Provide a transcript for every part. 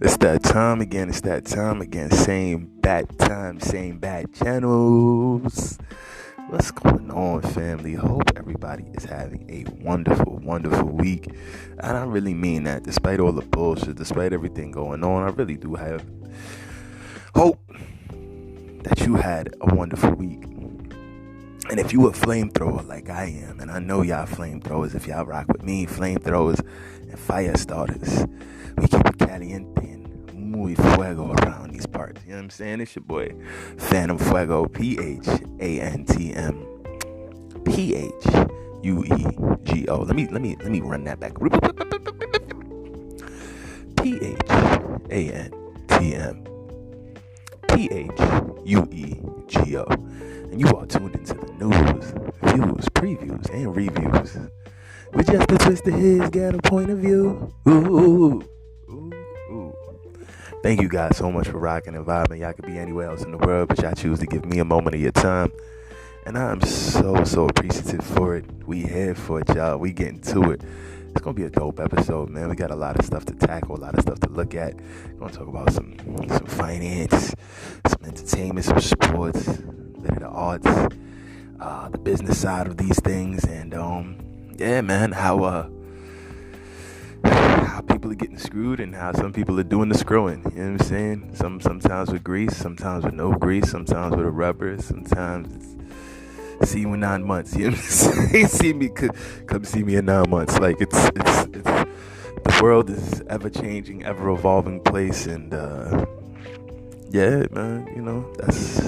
It's that time again. Same bad time, same bad channels. What's going on, family? Hope everybody is having a wonderful, wonderful week. And I really mean that. Despite all the bullshit, despite everything going on, I really do have hope that you had a wonderful week. And if you a flamethrower like I am, and I know y'all flamethrowers, if y'all rock with me, flamethrowers and fire starters, we keep it caliente and muy fuego around these parts. You know what I'm saying? It's your boy, Phantm Phuego, Phantm Phuego. Let me run that back. Phantm Phuego. And you are tuned into the news, views, previews, and reviews with just a twist of his ghetto point of view. Ooh. Thank you guys so much for rocking and vibing. Y'all could be anywhere else in the world, but y'all choose to give me a moment of your time. And I'm so appreciative for it. We here for it, y'all. We getting to it. It's going to be a dope episode, man. We got a lot of stuff to tackle, a lot of stuff to look at. We're going to talk about some finance, some entertainment, some sports, a bit of the arts, the business side of these things. And, yeah, man, how people are getting screwed and how some people are doing the screwing. You know what I'm saying? Sometimes with grease, sometimes with no grease, sometimes with a rubber, sometimes it's see you in 9 months. You know what I'm saying? Come see me in 9 months. Like it's the world is ever changing, ever evolving place, and yeah, man, you know, that's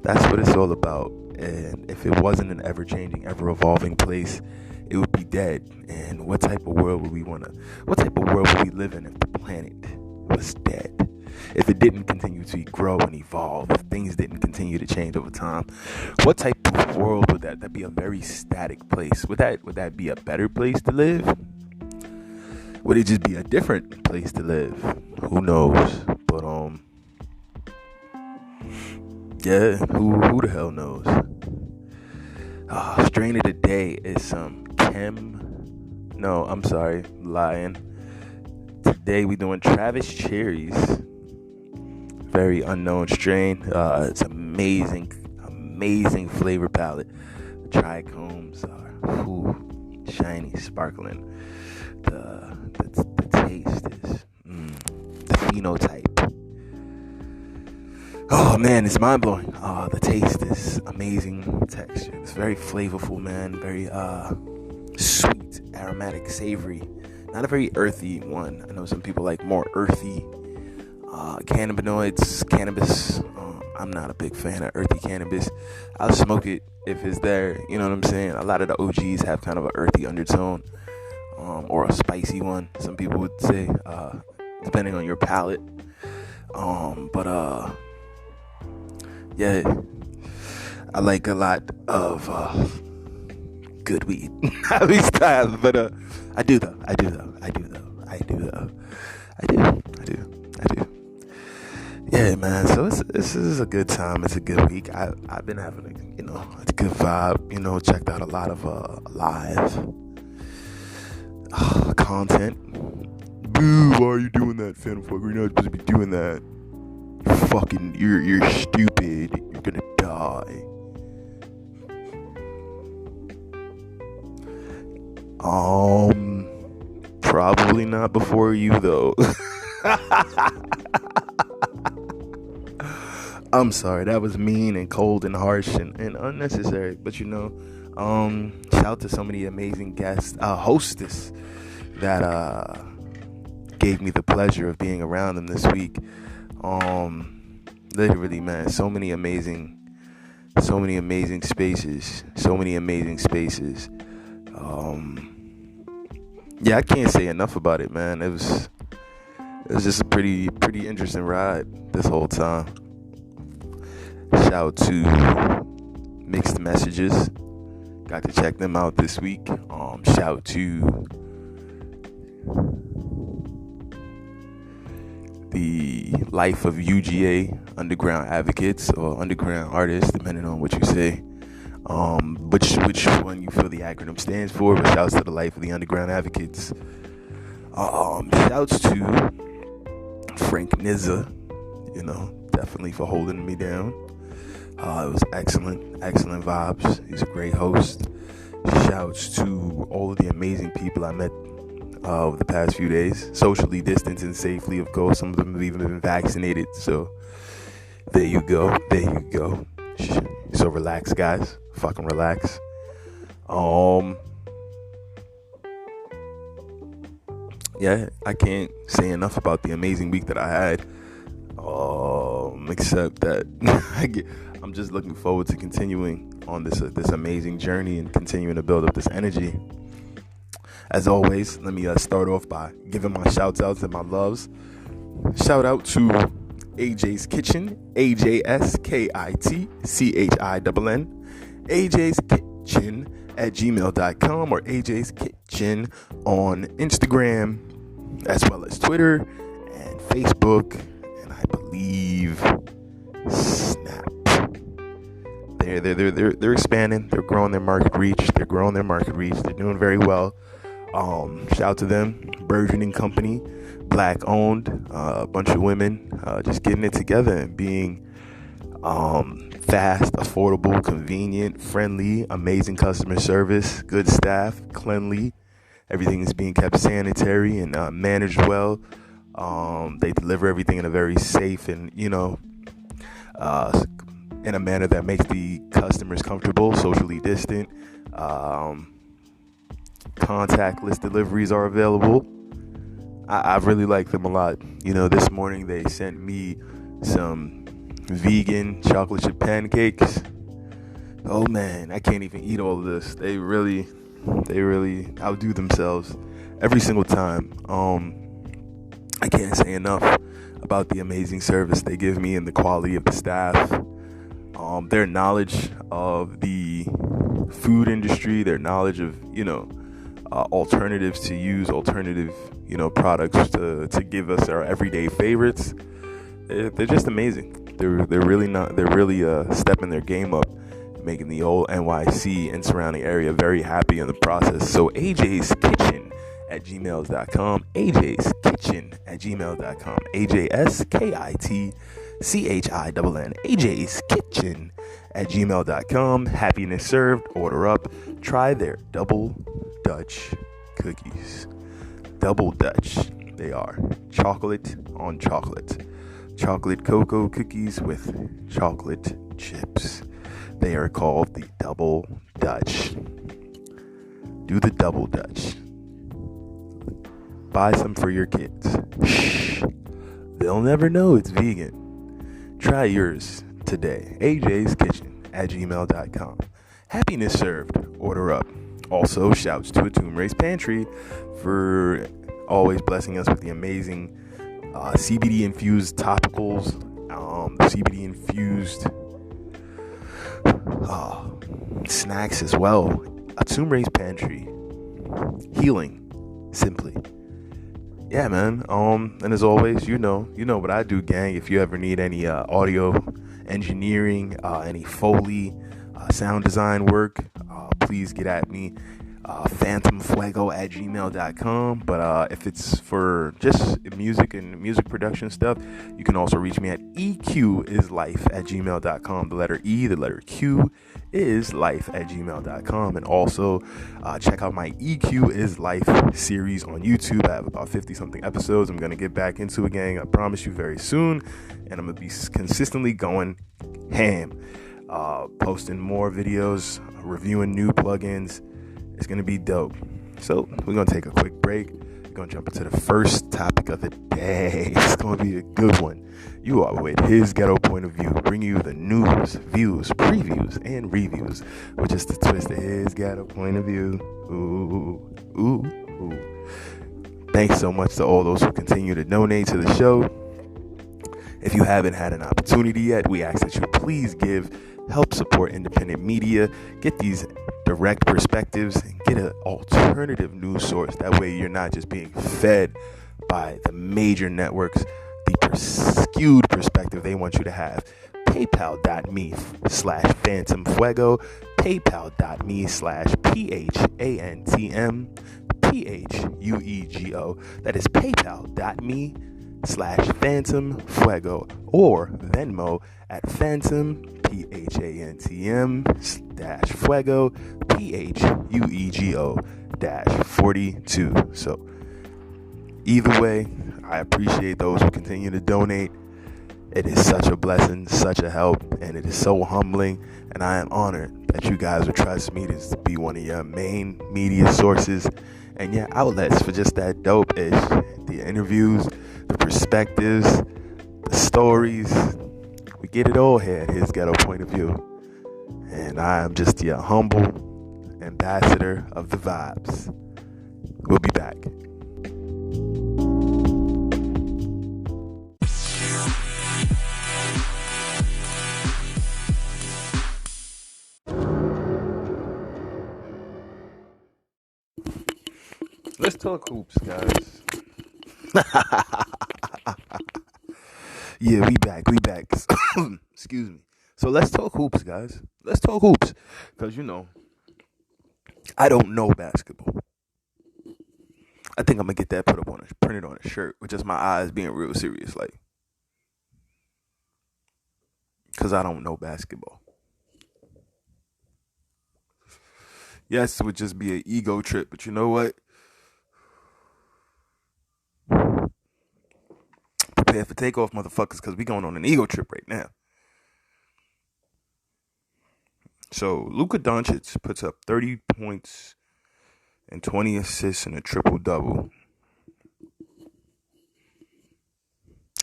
what it's all about. And if it wasn't an ever changing, ever evolving place, it would be dead. And what type of world would we live in if the planet was dead? If it didn't continue to grow and evolve, if things didn't continue to change over time, what type of world would that? That'd be a very static place. Would that be a better place to live? Would it just be a different place to live? Who knows? But yeah, who the hell knows? Strain of the day is some lying. Today we doing Travis Cherry's very unknown strain. It's amazing flavor palette. The trichomes are shiny, sparkling. The taste is the phenotype. Oh man, it's mind blowing. The taste is amazing. Texture, it's very flavorful, man. Very sweet, aromatic, savory. Not a very earthy one. I know some people like more earthy cannabis. I'm not a big fan of earthy cannabis. I'll smoke it if it's there. You know what I'm saying? A lot of the OGs have kind of an earthy undertone, or a spicy one. Some people would say, depending on your palate. Yeah, I like a lot of good weed. At least but I do though. Yeah, man. So this is a good time. It's a good week. I've been having a good vibe. Checked out a lot of live content. Boo! Why are you doing that, Phantm Phuego? You're not supposed to be doing that. You're stupid. You're gonna die. Probably not before you though. I'm sorry, that was mean and cold and harsh and unnecessary. But shout out to so many amazing guests, hostess that gave me the pleasure of being around them this week. Literally, man, so many amazing spaces. Yeah, I can't say enough about it, man. It was just a pretty interesting ride this whole time. Shout out to Mixed Messages. Got to check them out this week. Shout out to the Life of UGA, Underground Advocates, or Underground Artists, depending on what you say. Which one you feel the acronym stands for, but shouts to the Life of the Underground Advocates. Shouts to Frank Nizza, definitely for holding me down. It was excellent vibes. He's a great host. Shouts to all of the amazing people I met over the past few days, socially distanced and safely, of course. Some of them have even been vaccinated, so there you go. So relax, guys. Fucking relax. Yeah, I can't say enough about the amazing week that I had. Except that I'm just looking forward to continuing on this amazing journey and continuing to build up this energy. As always, let me start off by giving my shouts outs and my loves. Shout out to AJ's Kitchen, AJSKITCHINN, AJ's Kitchen at gmail.com, or AJ's Kitchen on Instagram, as well as Twitter and Facebook, and I believe Snap. They're expanding. They're growing their market reach. They're doing very well. Shout out to them. Burgeoning company, black owned, a bunch of women just getting it together and being fast, affordable, convenient, friendly, amazing customer service, good staff, cleanly. Everything is being kept sanitary and managed well. They deliver everything in a very safe and in a manner that makes the customers comfortable, socially distant. Contactless deliveries are available. I really like them a lot. This morning they sent me some vegan chocolate chip pancakes. Oh man, I can't even eat all of this. They really outdo themselves every single time. I can't say enough about the amazing service they give me and the quality of the staff. Their knowledge of the food industry, their knowledge of alternatives to use, alternative products to give us our everyday favorites. They're just amazing. They're really stepping their game up, making the old NYC and surrounding area very happy in the process. So AJ's Kitchen at gmail.com, AJ's Kitchen at gmail.com, AJSKITCHINN, AJ's Kitchen at gmail.com. Happiness served. Order up. Try their Double Dutch cookies. Double Dutch. They are chocolate on chocolate. Chocolate cocoa cookies with chocolate chips. They are called the Double Dutch. Do the Double Dutch. Buy some for your kids. Shh. They'll never know it's vegan. Try yours today. AJ's Kitchen at gmail.com. Happiness served. Order up. Also, shouts to Phantm Race Pantry for always blessing us with the amazing CBD infused topicals, CBD infused snacks as well. Phantm Race Pantry, healing simply. Yeah, man. And as always, you know what I do, gang. If you ever need any audio engineering, any Foley, sound design work, please get at me. Phantm Phuego at gmail.com. But if it's for just music and music production stuff, you can also reach me at eqislife at gmail.com. The letter E, the letter Q is life at gmail.com. And also check out my EQ is Life series on YouTube. I have about 50 something episodes I'm going to get back into it, gang. I promise you, very soon. And I'm going to be consistently going ham, posting more videos, reviewing new plugins. It's going to be dope. So we're going to take a quick break. We're going to jump into the first topic of the day. It's going to be a good one. You are with His Ghetto Point of View, bringing you the news, views, previews, and reviews, with just a twist of His Ghetto Point of View. Ooh. Thanks so much to all those who continue to donate to the show. If you haven't had an opportunity yet, we ask that you please help support independent media, get these direct perspectives, and get an alternative news source. That way you're not just being fed by the major networks, the skewed perspective they want you to have. PayPal.me/Phantm Phuego, PayPal.me/PHANTM Phuego. That is paypal.me/Phantm Phuego, or Venmo at Phantm Phantm-Fuego Phuego-42. So either way, I appreciate those who continue to donate. It is such a blessing, such a help, and it is so humbling, and I am honored that you guys would trust me to be one of your main media sources and your outlets for just that dope-ish. The interviews, the perspectives, the stories. We get it all here at his Ghetto point of view. And I am just your humble ambassador of the vibes. We'll be back. Let's talk hoops, guys. Yeah, we back. Excuse me. So let's talk hoops, guys. Let's talk hoops. Because, I don't know basketball. I think I'm going to get that printed on a shirt with just my eyes being real serious, like. Because I don't know basketball. Yes, it would just be an ego trip, but you know what? Prepare for takeoff, motherfuckers, because we going on an ego trip right now. So, Luka Doncic puts up 30 points and 20 assists in a triple-double.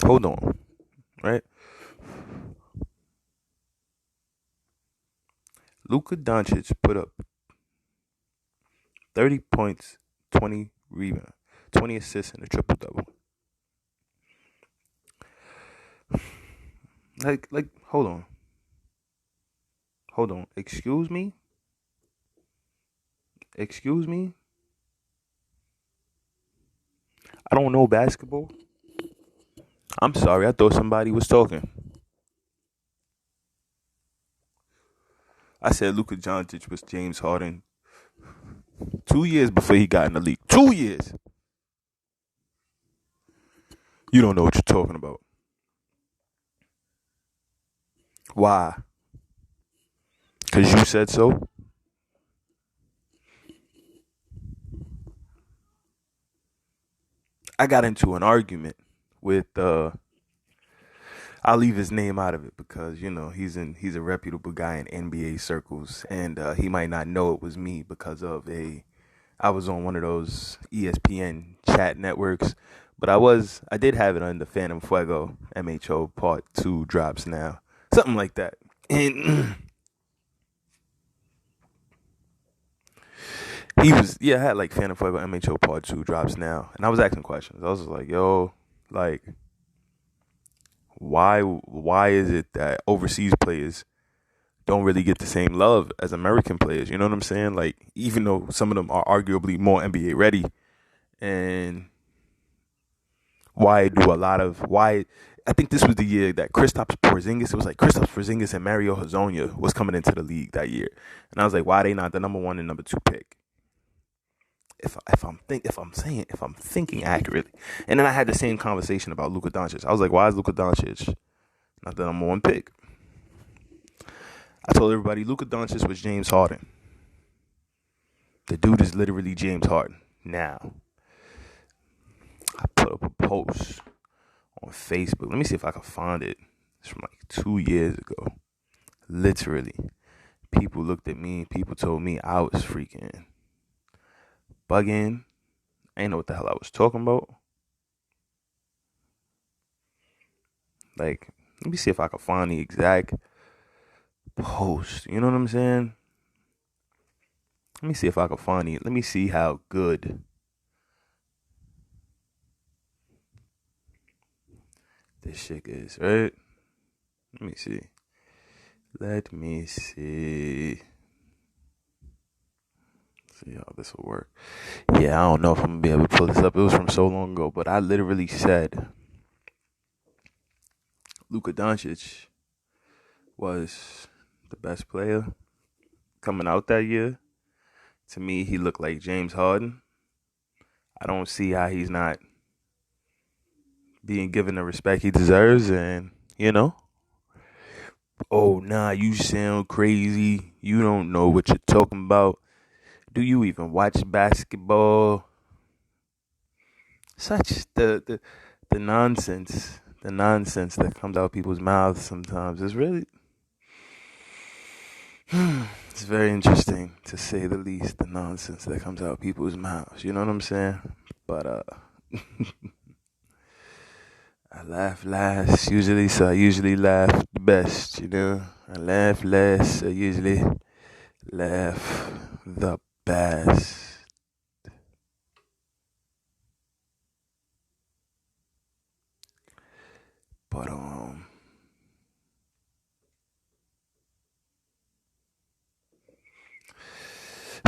Hold on, right? Luka Doncic put up 30 points, 20 rebounds, 20 assists in a triple-double. Like, hold on. Excuse me? I don't know basketball. I'm sorry, I thought somebody was talking. I said Luka Doncic was James Harden 2 years before he got in the league. 2 years. You don't know what you're talking about. Why? Because you said so? I got into an argument with I'll leave his name out of it because he's a reputable guy in NBA circles, and he might not know it was me because I was on one of those ESPN chat networks, but I did have it on the Phantm Phuego MHO Part 2 drops now, something like that, and I had like Phantm Phuego MHO Part 2 drops now, and I was asking questions. I was just like, yo, like, why is it that overseas players don't really get the same love as American players? You know what I'm saying? Like, even though some of them are arguably more NBA ready, and why I think this was the year that Kristaps Porzingis and Mario Hezonja was coming into the league that year, and I was like, why are they not the number 1 and number 2 pick? If I'm thinking accurately. And then I had the same conversation about Luka Doncic. I was like, why is Luka Doncic not the number 1 pick? I told everybody Luka Doncic was James Harden. The dude is literally James Harden. Now, I put up a post on Facebook. Let me see if I can find it. It's from like 2 years ago. Literally. People looked at me. People told me I was freaking bugging. I didn't know what the hell I was talking about. Like, let me see if I can find the exact post. You know what I'm saying? Let me see if I can find it. Let me see how good this shit is, right? Let me see. See how this will work. Yeah, I don't know if I'm going to be able to pull this up. It was from so long ago, but I literally said Luka Doncic was the best player coming out that year. To me, he looked like James Harden. I don't see how he's not being given the respect he deserves. And, oh, nah, you sound crazy. You don't know what you're talking about. Do you even watch basketball? Such the nonsense that comes out of people's mouths sometimes is really it's very interesting to say the least. The nonsense that comes out of people's mouths, you know what I'm saying? But I laugh last usually, so I usually laugh the best. I laugh last, so I usually laugh the best. But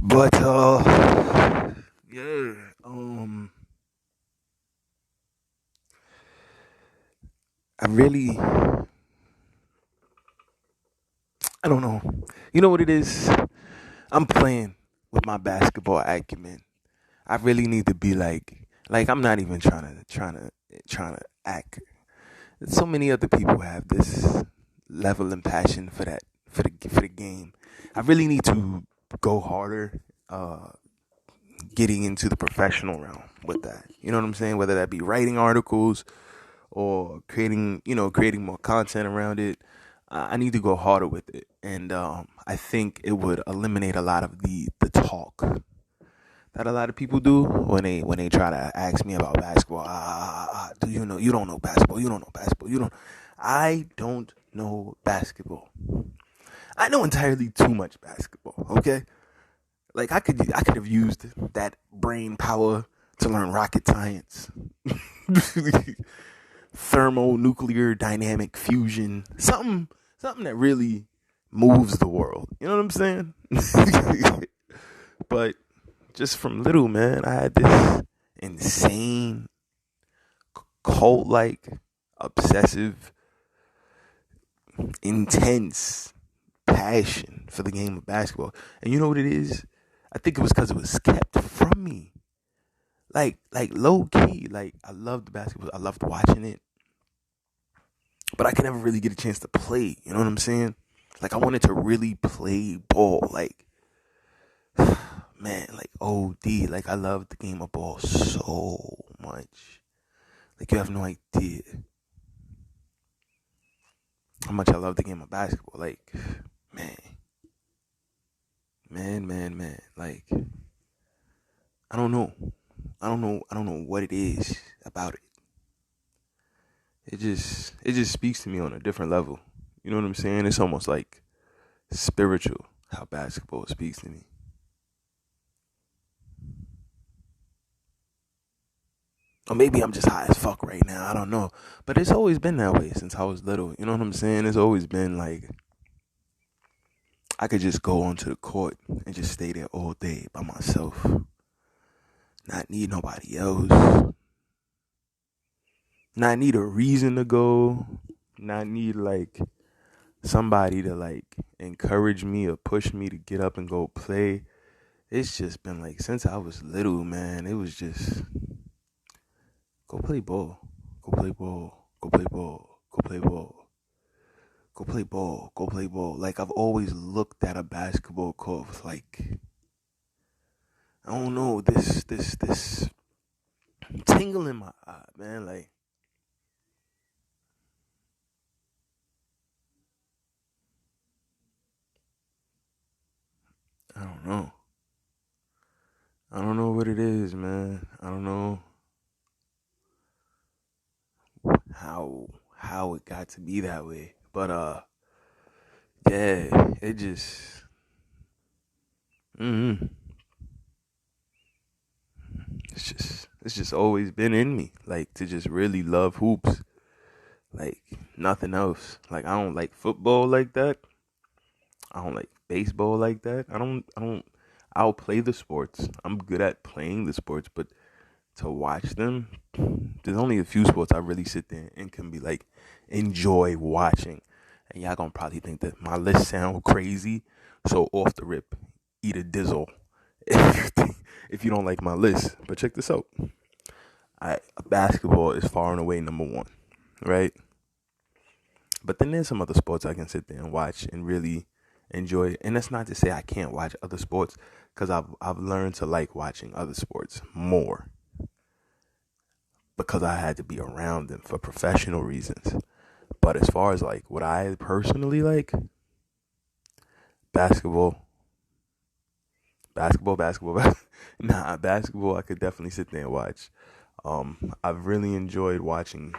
But yeah, I really, I don't know. You know what it is? I'm playing with my basketball acumen. I really need to be like I'm not even trying to act. So many other people have this level and passion for that for the game. I really need to go harder. Getting into the professional realm with that. You know what I'm saying? Whether that be writing articles or creating more content around it. I need to go harder with it, and I think it would eliminate a lot of the talk that a lot of people do when they try to ask me about basketball. Do you know? You don't know basketball. You don't know basketball. You don't. I don't know basketball. I know entirely too much basketball. Okay, like I could have used that brain power to learn rocket science, thermonuclear dynamic fusion, something that really moves the world. You know what I'm saying? But just from little, man, I had this insane cult like obsessive intense passion for the game of basketball. And you know what it is? I think it was because it was kept from me. Like low key, like I loved basketball. I loved watching it, but I could never really get a chance to play. You know what I'm saying? Like I wanted to really play ball. Like man, like OD. Like I loved the game of ball so much. Like you have no idea how much I love the game of basketball. Like man, man. Like I don't know. I don't know what it is about it. It just speaks to me on a different level. You know what I'm saying? It's almost like spiritual how basketball speaks to me. Or maybe I'm just high as fuck right now. I don't know. But it's always been that way since I was little. You know what I'm saying? It's always been like I could just go onto the court and just stay there all day by myself. Not need nobody else. Not need a reason to go. Not need like somebody to like encourage me or push me to get up and go play. It's just been like since I was little, man. It was just go play ball, go play ball, go play ball, go play ball, go play ball, go play ball. Like I've always looked at a basketball court with like I don't know this tingle in my eye, man. Like I don't know. I don't know what it is, man. I don't know how it got to be that way. But yeah, it just mm it's just always been in me. Like to just really love hoops. Like nothing else. Like I don't like football like that. I don't like baseball like that. I'll play the sports. I'm good at playing the sports, but to watch them, there's only a few sports I really sit there and can be like enjoy watching. And y'all gonna probably think that my list sound crazy. So off the rip, eat a dizzle. if you don't like my list. But check this out. Basketball is far and away number one, right? But then there's some other sports I can sit there and watch and really enjoy. And that's not to say I can't watch other sports, because I've learned to like watching other sports more because I had to be around them for professional reasons. But as far as like what I personally like, basketball. Basketball I could definitely sit there and watch. I've really enjoyed watching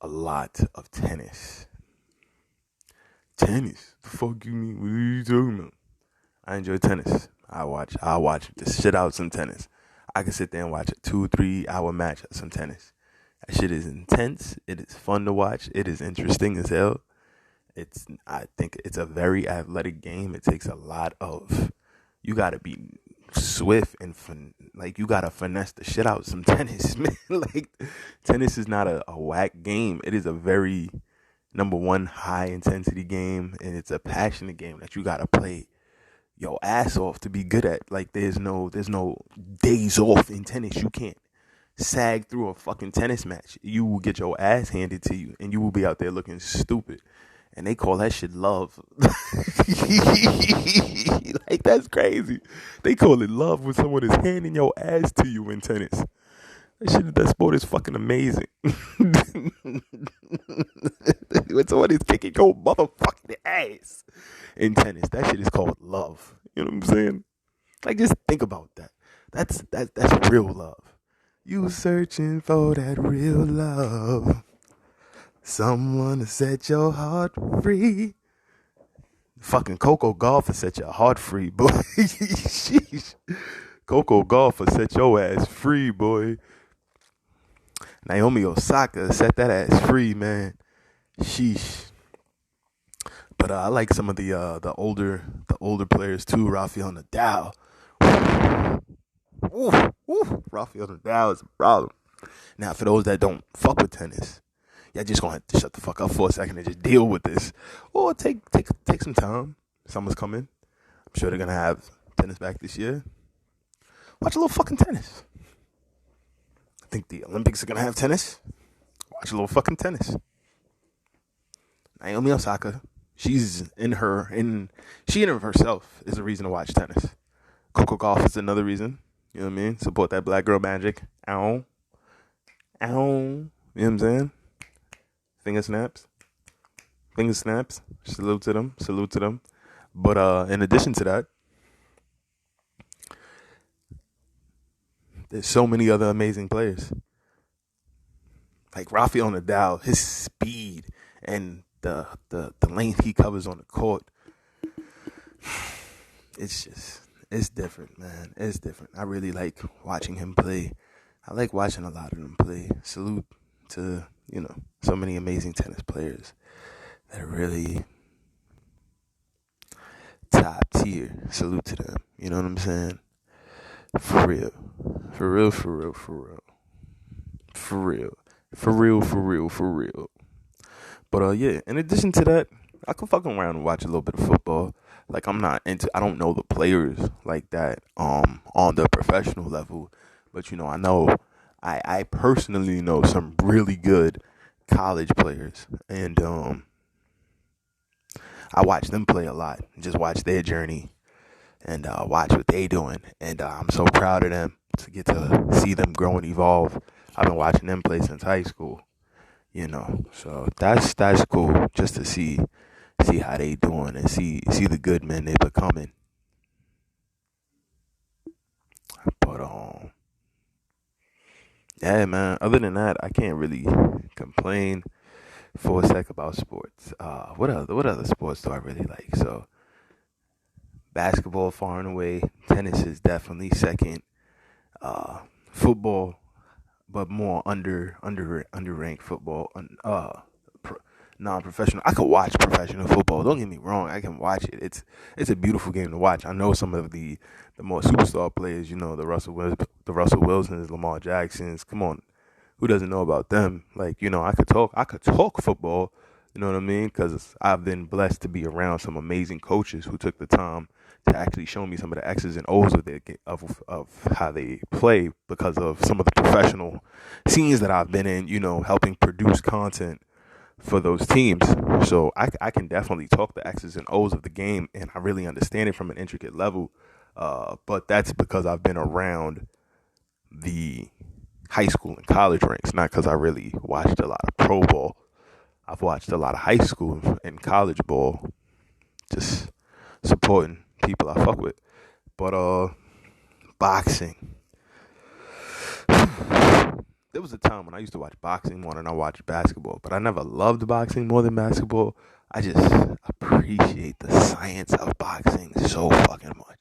a lot of tennis. Tennis? The fuck you mean? What are you talking about? I enjoy tennis. I watch the shit out some tennis. I can sit there and watch a 2-3 hour match of some tennis. That shit is intense. It is fun to watch. It is interesting as hell. I think it's a very athletic game. It takes a lot of, you gotta be swift and you gotta finesse the shit out some tennis, man. Like, tennis is not a whack game. It is a very, number one, high intensity game, and it's a passionate game that you gotta play your ass off to be good at. Like, there's no days off in tennis. You can't sag through a fucking tennis match. You will get your ass handed to you, and you will be out there looking stupid. And they call that shit love. Like, that's crazy. They call it love when someone is handing your ass to you in tennis. That sport is fucking amazing. When someone is kicking your motherfucking ass in tennis, that shit is called love. You know what I'm saying? Like, just think about that. That's real love. You searching for that real love. Someone to set your heart free. Fucking Coco Golf will set your heart free, boy. Sheesh. Coco Golf will set your ass free, boy. Naomi Osaka set that ass free, man. Sheesh. But I like some of the older players too. Rafael Nadal. Rafael Nadal is a problem. Now, for those that don't fuck with tennis, y'all just gonna have to shut the fuck up for a second and just deal with this, or take some time. Summer's coming. I'm sure they're gonna have tennis back this year. Watch a little fucking tennis. I think the Olympics are gonna have tennis. Watch a little fucking tennis. Naomi Osaka, she in of herself is a reason to watch tennis. Coco Golf is another reason. You know what I mean? Support that black girl magic. Ow. You know what I'm saying? Finger snaps. Salute to them. But in addition to that, there's so many other amazing players. Like Rafael Nadal, his speed and the length he covers on the court. It's different, man. It's different. I really like watching him play. I like watching a lot of them play. Salute to, so many amazing tennis players that are really top tier. Salute to them. You know what I'm saying? For real. But yeah, in addition to that, I can fuck around and watch a little bit of football. Like, I don't know the players like that on the professional level, but I know I personally know some really good college players, and I watch them play a lot. Just watch their journey and watch what they doing, and I'm so proud of them to get to see them grow and evolve. I've been watching them play since high school, so that's cool just to see how they doing and see the good men they becoming. But yeah, man, other than that, I can't really complain for a sec about sports. What other sports do I really like? So basketball far and away, tennis is definitely second. Football, but more underranked football. Non-professional. I could watch professional football. Don't get me wrong. I can watch it. It's a beautiful game to watch. I know some of the more superstar players. The Russell Wilsons, Lamar Jacksons. Come on, who doesn't know about them? Like, I could talk football. You know what I mean? Because I've been blessed to be around some amazing coaches who took the time to actually show me some of the X's and O's of of how they play because of some of the professional scenes that I've been in, helping produce content for those teams. So I can definitely talk the X's and O's of the game, and I really understand it from an intricate level. But that's because I've been around the high school and college ranks, not because I really watched a lot of pro ball. I've watched a lot of high school and college ball, just supporting people I fuck with. But boxing. There was a time when I used to watch boxing more than I watched basketball, but I never loved boxing more than basketball. I just appreciate the science of boxing so fucking much.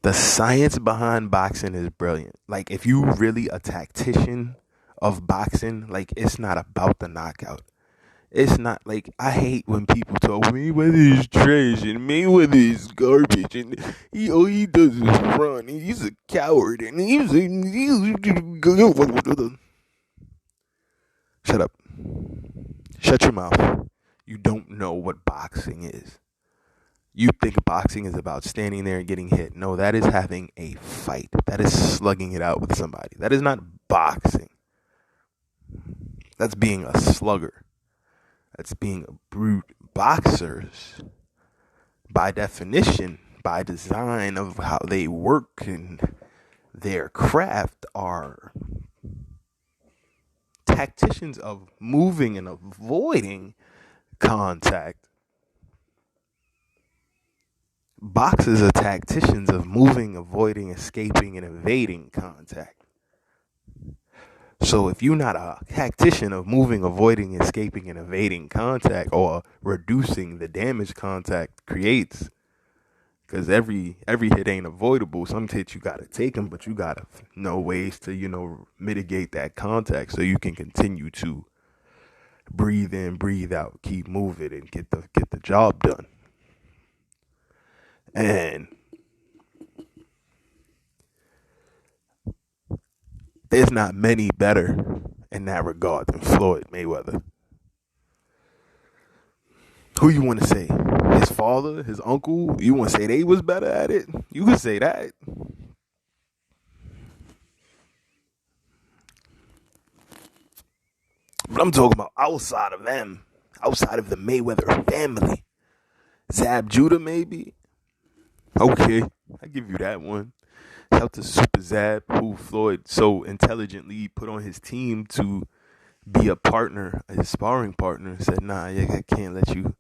The science behind boxing is brilliant. Like, if you really a tactician of boxing, like, it's not about the knockout. It's not like, I hate when people talk Mayweather is trash and Mayweather is garbage and all he does is run. He's a coward and shut up. Shut your mouth. You don't know what boxing is. You think boxing is about standing there and getting hit. No, that is having a fight. That is slugging it out with somebody. That is not boxing. That's being a slugger. That's being a brute. Boxers, by definition, by design of how they work and their craft, are tacticians of moving and avoiding contact. Boxers are tacticians of moving, avoiding, escaping, and evading contact. So if you're not a tactician of moving, avoiding, escaping, and evading contact, or reducing the damage contact creates, because every hit ain't avoidable. Some hits you gotta take them, but you gotta know ways to mitigate that contact so you can continue to breathe in, breathe out, keep moving, and get the job done. And there's not many better in that regard than Floyd Mayweather. Who you want to say? His father, his uncle? You want to say they was better at it? You can say that. But I'm talking about outside of them, outside of the Mayweather family. Zab Judah, maybe? Okay, I give you that one. Shout out to Super Zab, who Floyd so intelligently put on his team to be a partner, a sparring partner. Said, nah, I can't let you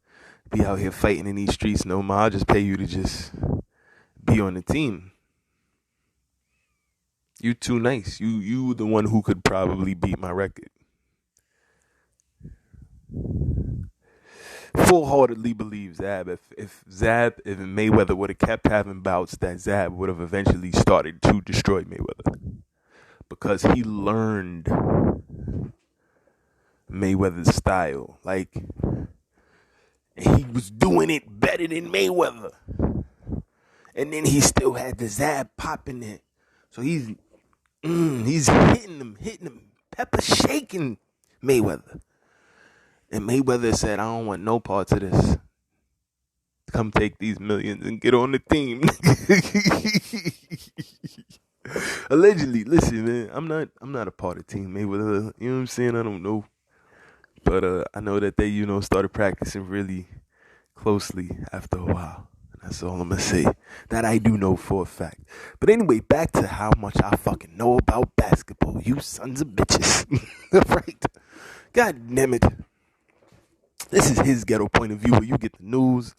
be out here fighting in these streets no more. I'll just pay you to just be on the team. You too nice. You the one who could probably beat my record. Full-heartedly believe Zab. If Mayweather would have kept having bouts, that Zab would have eventually started to destroy Mayweather, because he learned Mayweather's style. Like, he was doing it better than Mayweather, and then he still had the Zab popping it. So he's hitting him, pepper shaking Mayweather. And Mayweather said, I don't want no parts of this. Come take these millions and get on the team. Allegedly, listen, man, I'm not a part of Team Mayweather. You know what I'm saying? I don't know. But I know that they, started practicing really closely after a while. That's all I'm going to say. That I do know for a fact. But anyway, back to how much I fucking know about basketball. You sons of bitches. Right? God damn it. This is his ghetto point of view, where you get the news,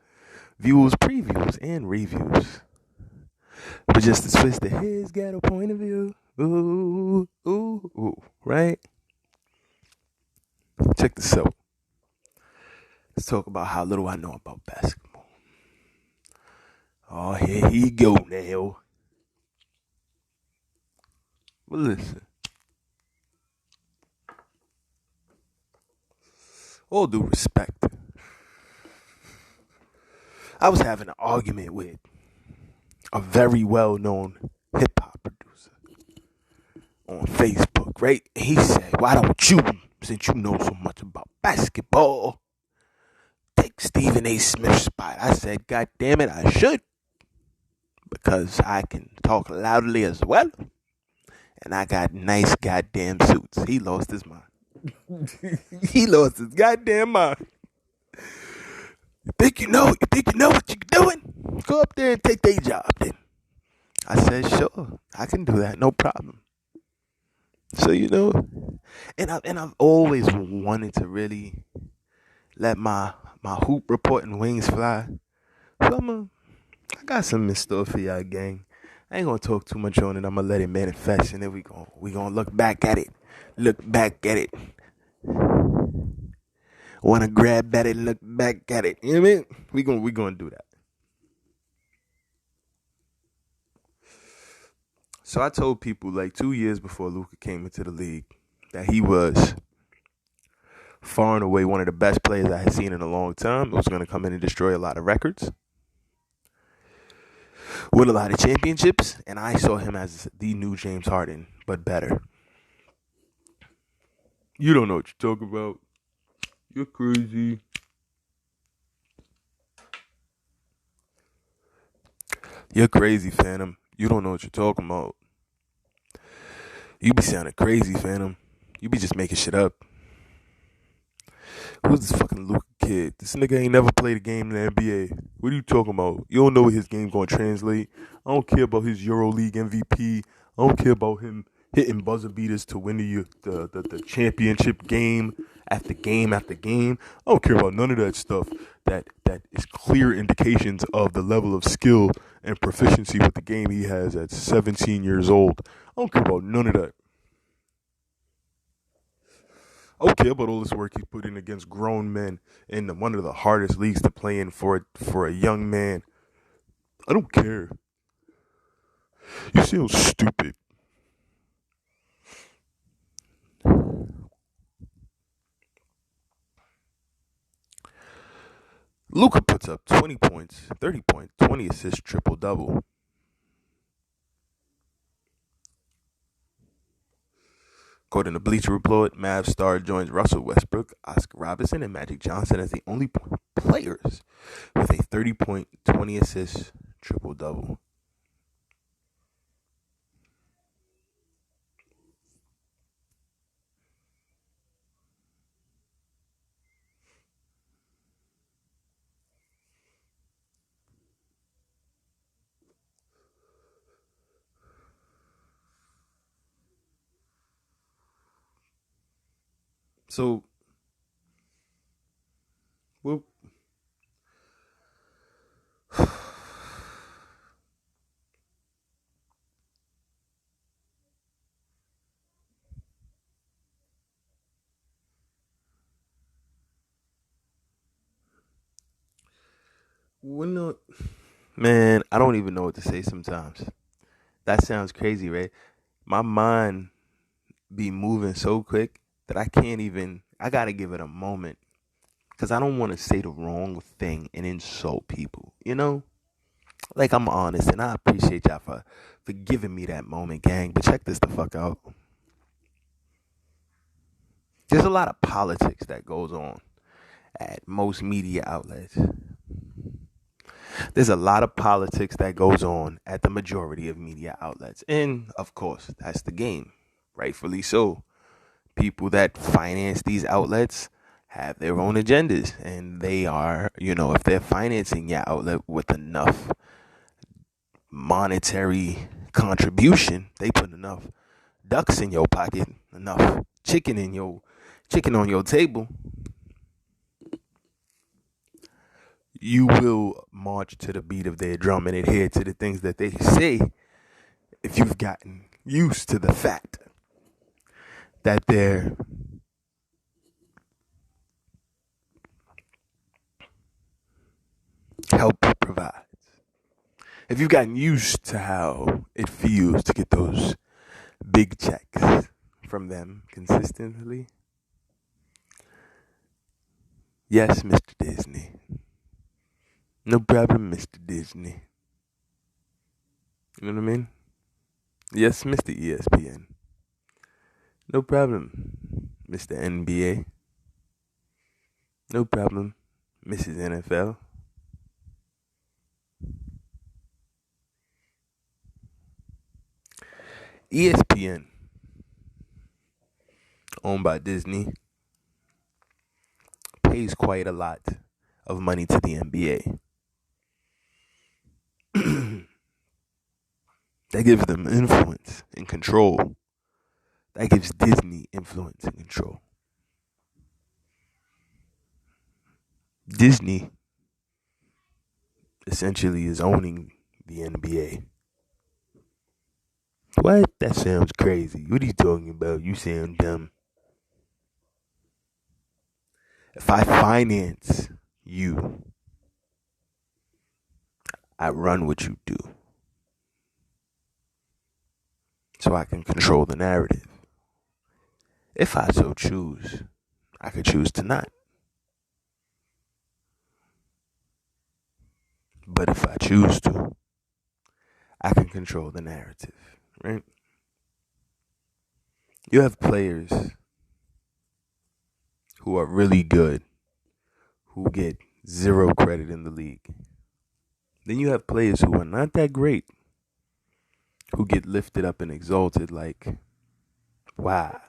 views, previews, and reviews. But just to twist to his ghetto point of view. Ooh, ooh, ooh. Right? Check this out. Let's talk about how little I know about basketball. Oh, here he go now. Well, listen. All due respect, I was having an argument with a very well-known hip-hop producer on Facebook, right? And he said, why don't you since you know so much about basketball, take Stephen A. Smith's spot. I said, God damn it, I should. Because I can talk loudly as well. And I got nice goddamn suits. He lost his mind. He lost his goddamn mind. You think you know what you're doing? Go up there and take their job then. I said, sure, I can do that, no problem. So, and I've always wanted to really let my hoop report and wings fly. So I got something in store for y'all, gang. I ain't gonna talk too much on it. I'm gonna let it manifest, and then we gonna look back at it. Look back at it. Wanna grab at it, look back at it. You know what I mean? We gonna do that. So I told people like 2 years before Luka came into the league that he was far and away one of the best players I had seen in a long time. It was gonna come in and destroy a lot of records, win a lot of championships, and I saw him as the new James Harden, but better. You don't know what you're talking about. You're crazy. You're crazy, Phantm. You don't know what you're talking about. You be sounding crazy, Phantm. You be just making shit up. Who's this fucking Luka kid? This nigga ain't never played a game in the NBA. What are you talking about? You don't know what his game gonna translate. I don't care about his EuroLeague MVP. I don't care about him hitting buzzer beaters to win the championship game after game after game. I don't care about none of that stuff. That is clear indications of the level of skill and proficiency with the game he has at 17 years old. I don't care about none of that. I don't care about all this work he's put in against grown men in one of the hardest leagues to play in for a young man. I don't care. You sound stupid. Luka puts up 20 points, 30 points, 20 assists, triple-double. According to Bleacher Report, Mavs star joins Russell Westbrook, Oscar Robertson, and Magic Johnson as the only players with a 30-point, 20-assist, triple-double. So, well, man, I don't even know what to say sometimes. That sounds crazy, right? My mind be moving so quick that I gotta give it a moment. Because I don't want to say the wrong thing and insult people, Like, I'm honest, and I appreciate y'all for giving me that moment, gang. But check this the fuck out. There's a lot of politics that goes on at most media outlets. There's a lot of politics that goes on at the majority of media outlets. And, of course, that's the game. Rightfully so. People that finance these outlets have their own agendas. And they are, if they're financing your outlet with enough monetary contribution, they put enough ducks in your pocket, enough chicken on your table, you will march to the beat of their drum and adhere to the things that they say if you've gotten used to the fact that their help provides. If you've gotten used to how it feels to get those big checks from them consistently, yes, Mr. Disney. No problem, Mr. Disney. You know what I mean? Yes, Mr. ESPN. No problem, Mr. NBA. No problem, Mrs. NFL. ESPN, owned by Disney, pays quite a lot of money to the NBA. That gives them influence and control. That gives Disney influence and control. Disney essentially is owning the NBA. What? That sounds crazy. What are you talking about? You sound dumb. If I finance you, I run what you do. So I can control the narrative. If I so choose, I could choose to not. But if I choose to, I can control the narrative, right? You have players who are really good, who get zero credit in the league. Then you have players who are not that great, who get lifted up and exalted like, wow.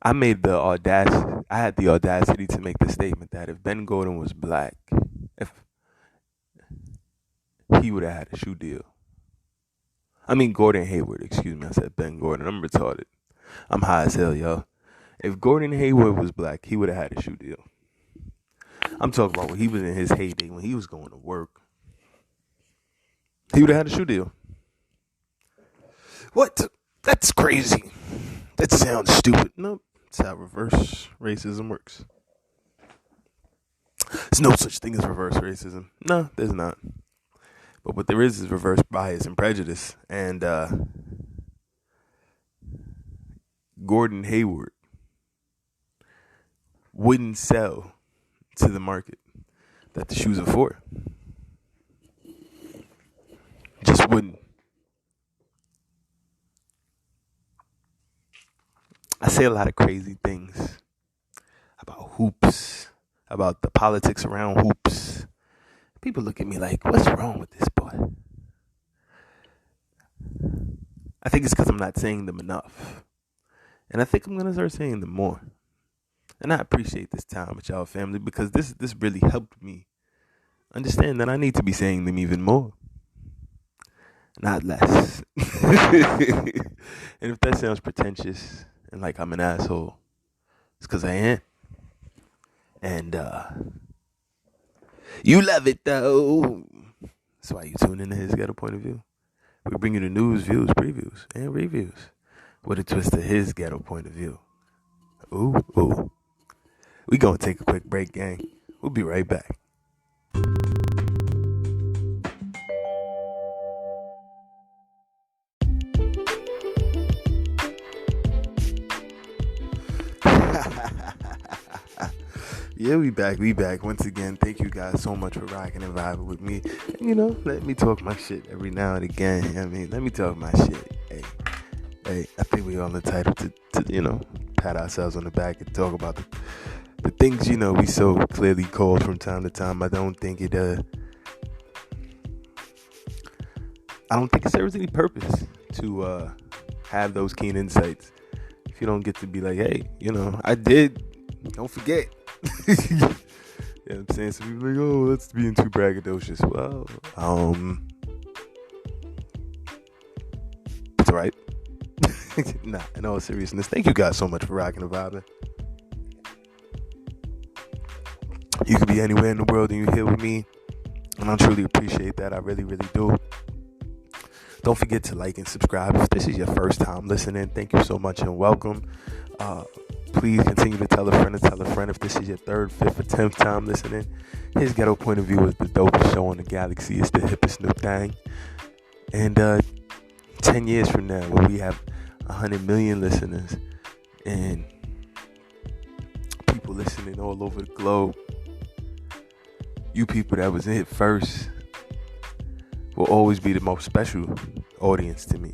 I had the audacity to make the statement that if Ben Gordon was black, if he would have had a shoe deal. Gordon Hayward, excuse me. I said Ben Gordon. I'm retarded. I'm high as hell, y'all. If Gordon Hayward was black, he would have had a shoe deal. I'm talking about when he was in his heyday, when he was going to work. He would have had a shoe deal. What? That's crazy. That sounds stupid. Nope. That's how reverse racism works. There's no such thing as reverse racism. No, there's not. But what there is reverse bias and prejudice. And Gordon Hayward wouldn't sell to the market that the shoes are for. Just wouldn't. I say a lot of crazy things about hoops, about the politics around hoops. People look at me like, what's wrong with this boy? I think it's because I'm not saying them enough. And I think I'm going to start saying them more. And I appreciate this time with y'all family because this really helped me understand that I need to be saying them even more. Not less. And if that sounds pretentious and like I'm an asshole, it's because I am. And you love it though. That's why you tune into his Ghetto Point of View. We bring you the news, views, previews, and reviews with a twist to his Ghetto Point of View. Ooh. We gonna take a quick break, gang. We'll be right back. Yeah, we back once again. Thank you guys so much for rocking and vibing with me. And, let me talk my shit every now and again. Let me talk my shit. Hey, I think we all entitled to pat ourselves on the back and talk about the things, we so clearly called from time to time. I don't think it serves any purpose to have those keen insights if you don't get to be like, hey, I did. Don't forget. You know what I'm saying? So people are like, oh, that's being too braggadocious. Well, it's alright. Nah, in all seriousness, thank you guys so much for rocking and vibing. You could be anywhere in the world and you're here with me, and I truly appreciate that. I really, really do. Don't forget to like and subscribe. If this is your first time listening, thank you so much and welcome. Please continue to tell a friend if this is your 3rd, 5th, or 10th time listening. His Ghetto Point of View is the dopest show on the galaxy. It's the hippest new thing. And 10 years from now, when we have 100 million listeners and people listening all over the globe, you people that was in it first will always be the most special audience to me.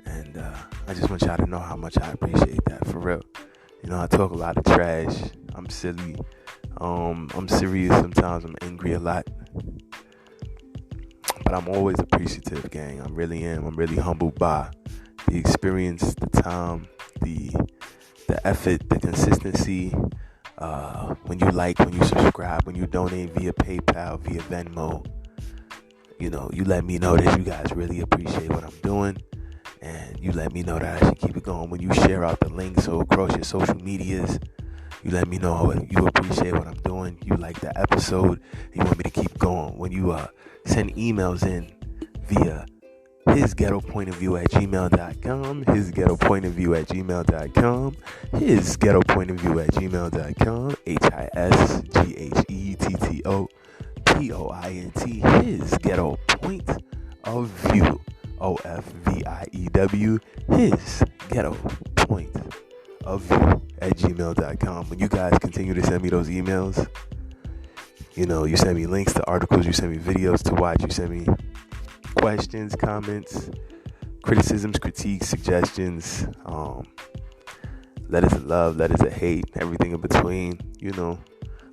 And I just want y'all to know how much I appreciate that, for real. You know, I talk a lot of trash. I'm silly. I'm serious sometimes. I'm angry a lot. But I'm always appreciative, gang. I really am. I'm really humbled by the experience, the time, the effort, the consistency. When you like, when you subscribe, when you donate via PayPal, via Venmo, you know, you let me know that you guys really appreciate what I'm doing. And you let me know that I should keep it going. When you share out the links or across your social medias, you let me know you appreciate what I'm doing. You like the episode. You want me to keep going. When you send emails in via hisghettopointofview@gmail.com, hisghettopointofview@gmail.com, hisghettopointofview@gmail.com, hisghettopoint, his ghetto point of view, OFVIEW, his ghetto point of view @gmail.com. When you guys continue to send me those emails, you know, you send me links to articles, you send me videos to watch, you send me questions, comments, criticisms, critiques, suggestions, letters of love, letters of hate, everything in between. You know,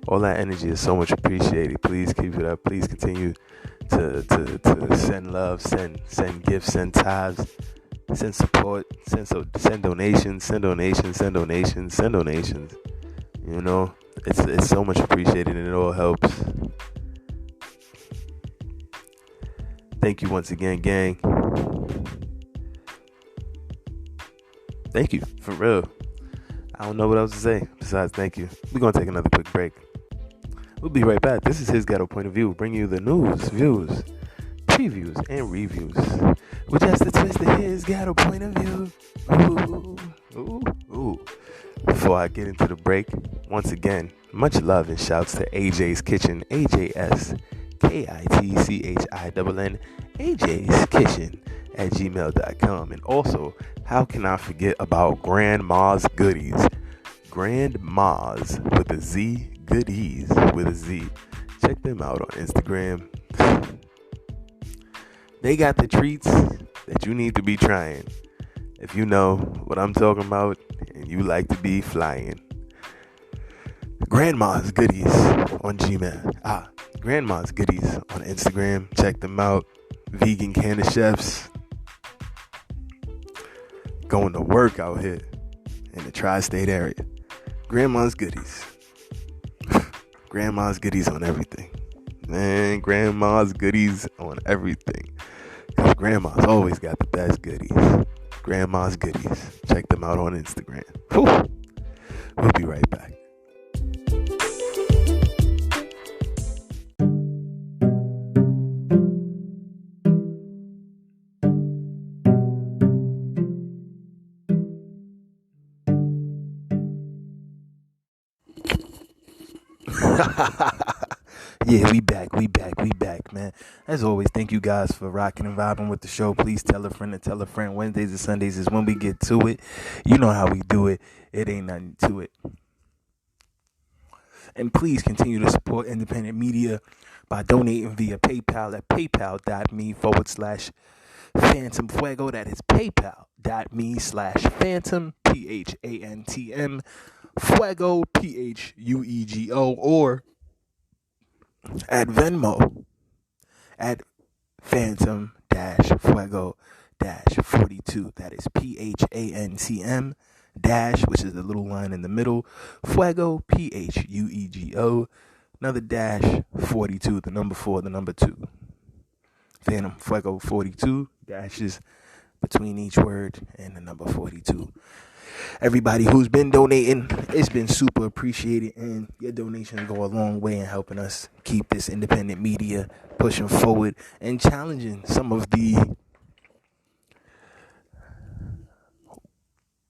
all that energy is so much appreciated. Please keep it up. Please continue to send love, send gifts, send tithes, send support, send donations, send donations. You know, it's so much appreciated, and it all helps. Thank you once again, gang. Thank you, for real. I don't know what else to say besides thank you. We're going to take another quick break. We'll be right back. This is His Ghetto Point of View, bringing you the news, views, previews, and reviews with just a twist of His Ghetto Point of View. Ooh. Before I get into the break, once again, much love and shouts to AJ's Kitchen, AJSKITCHINN, AJ's Kitchen @gmail.com. And also, how can I forget about Grandma's Goodies? Grandma's with a Z, Goodies with a Z. Check them out on Instagram. They got the treats that you need to be trying. If you know what I'm talking about and you like to be flying. Grandma's Goodies on Gmail. Grandma's Goodies on Instagram. Check them out. Vegan candy chefs going to work out here in the tri-state area. Grandma's Goodies. Grandma's Goodies on everything. Man, Grandma's Goodies on everything. Because Grandma's always got the best goodies. Grandma's Goodies. Check them out on Instagram. Whew. We'll be right back. Yeah, we back, man. As always, thank you guys for rocking and vibing with the show. Please tell a friend to tell a friend. Wednesdays and Sundays is when we get to it. You know how we do it. It ain't nothing to it. And please continue to support independent media by donating via PayPal at paypal.me/Phantm Phuego. That is paypal.me/Phantm, PHANTM, Phuego, PHUEGO, or at Venmo at Phantm Phuego-42. That is PHANTM which is the little line in the middle, Phuego, PHUEGO, another dash 42, the number 4, the number 2. Phantm Phuego 42 dashes between each word and the number 42. Everybody who's been donating, it's been super appreciated, and your donations go a long way in helping us keep this independent media pushing forward and challenging some of the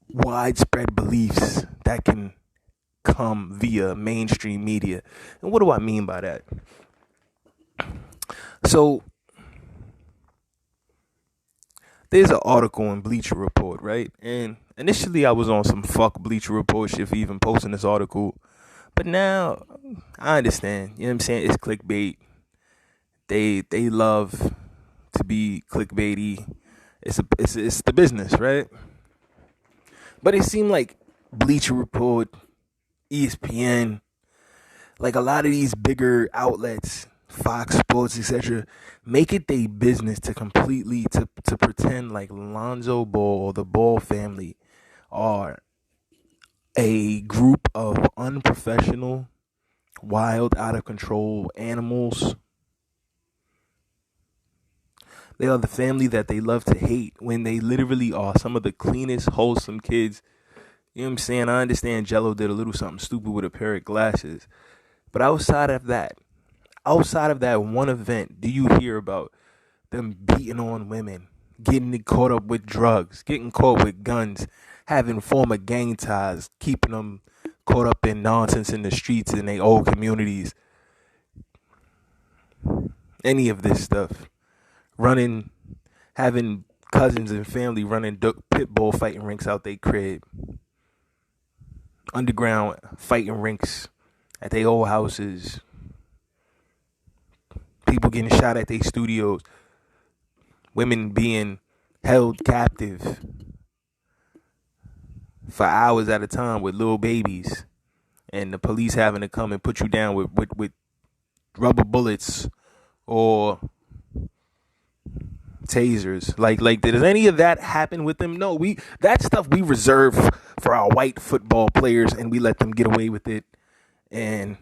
widespread beliefs that can come via mainstream media. And what do I mean by that? So there's an article in Bleacher Report, right? And initially I was on some fuck Bleacher Report shit for even posting this article. But now I understand. You know what I'm saying? It's clickbait. They love to be clickbaity. It's the business, right? But it seemed like Bleacher Report, ESPN, like a lot of these bigger outlets, Fox Sports, etc., make it their business to completely to pretend like Lonzo Ball or the Ball family are a group of unprofessional, wild, out of control animals. They are the family that they love to hate when they literally are some of the cleanest, wholesome kids. You know what I'm saying? I understand Jello did a little something stupid with a pair of glasses. But outside of that one event, do you hear about them beating on women, getting caught up with drugs, getting caught with guns, having former gang ties, keeping them caught up in nonsense in the streets in their old communities? Any of this stuff. Running, having cousins and family running pit bull fighting rinks out their crib. Underground fighting rinks at their old houses. People getting shot at their studios. Women being held captive for hours at a time with little babies. And the police having to come and put you down with rubber bullets or tasers. Like does any of that happen with them? No, that stuff we reserve for our white football players, and we let them get away with it. And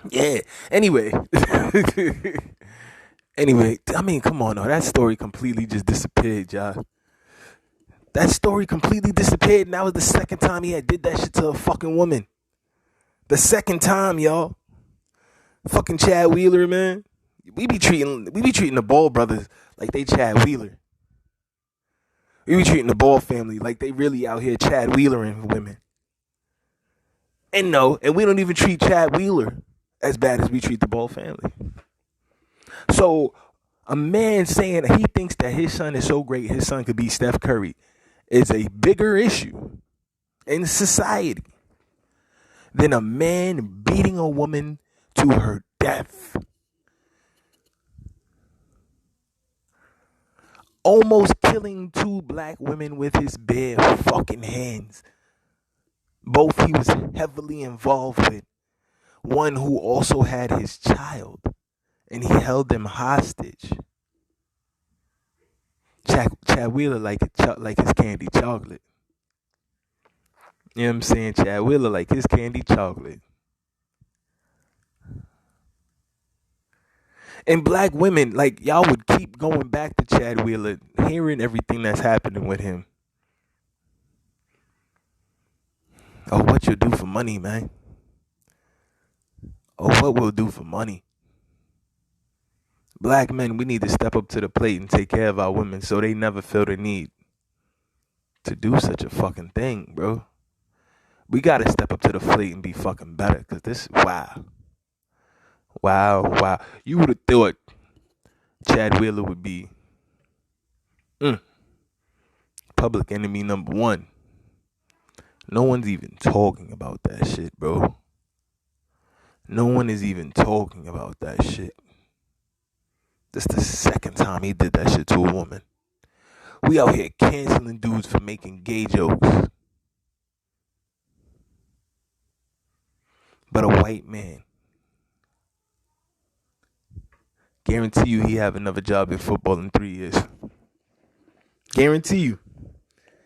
yeah, anyway. I mean, come on, that story completely just disappeared, y'all. That story completely disappeared, and that was the second time he had did that shit to a fucking woman. The second time, y'all. Fucking Chad Wheeler, man. We be treating the Ball brothers like they Chad Wheeler. We be treating the Ball family like they really out here Chad Wheeler and women. And we don't even treat Chad Wheeler as bad as we treat the Ball family. So a man saying that he thinks that his son is so great, his son could be Steph Curry, is a bigger issue in society than a man beating a woman to her death. Almost killing 2 black women with his bare fucking hands. Both he was heavily involved with. One who also had his child, and he held them hostage. Chad Wheeler like his candy chocolate. You know what I'm saying? Chad Wheeler like his candy chocolate. And black women, like, y'all would keep going back to Chad Wheeler, hearing everything that's happening with him. Oh, what you'll do for money, man. Oh, what we'll do for money. Black men, we need to step up to the plate and take care of our women so they never feel the need to do such a fucking thing, bro. We gotta step up to the plate and be fucking better, because this, wow. You would have thought Chad Wheeler would be public enemy number 1. No one's even talking about that shit, bro. No one is even talking about that shit. This the second time he did that shit to a woman. We out here canceling dudes for making gay jokes. But a white man, guarantee you he have another job in football in 3 years. Guarantee you.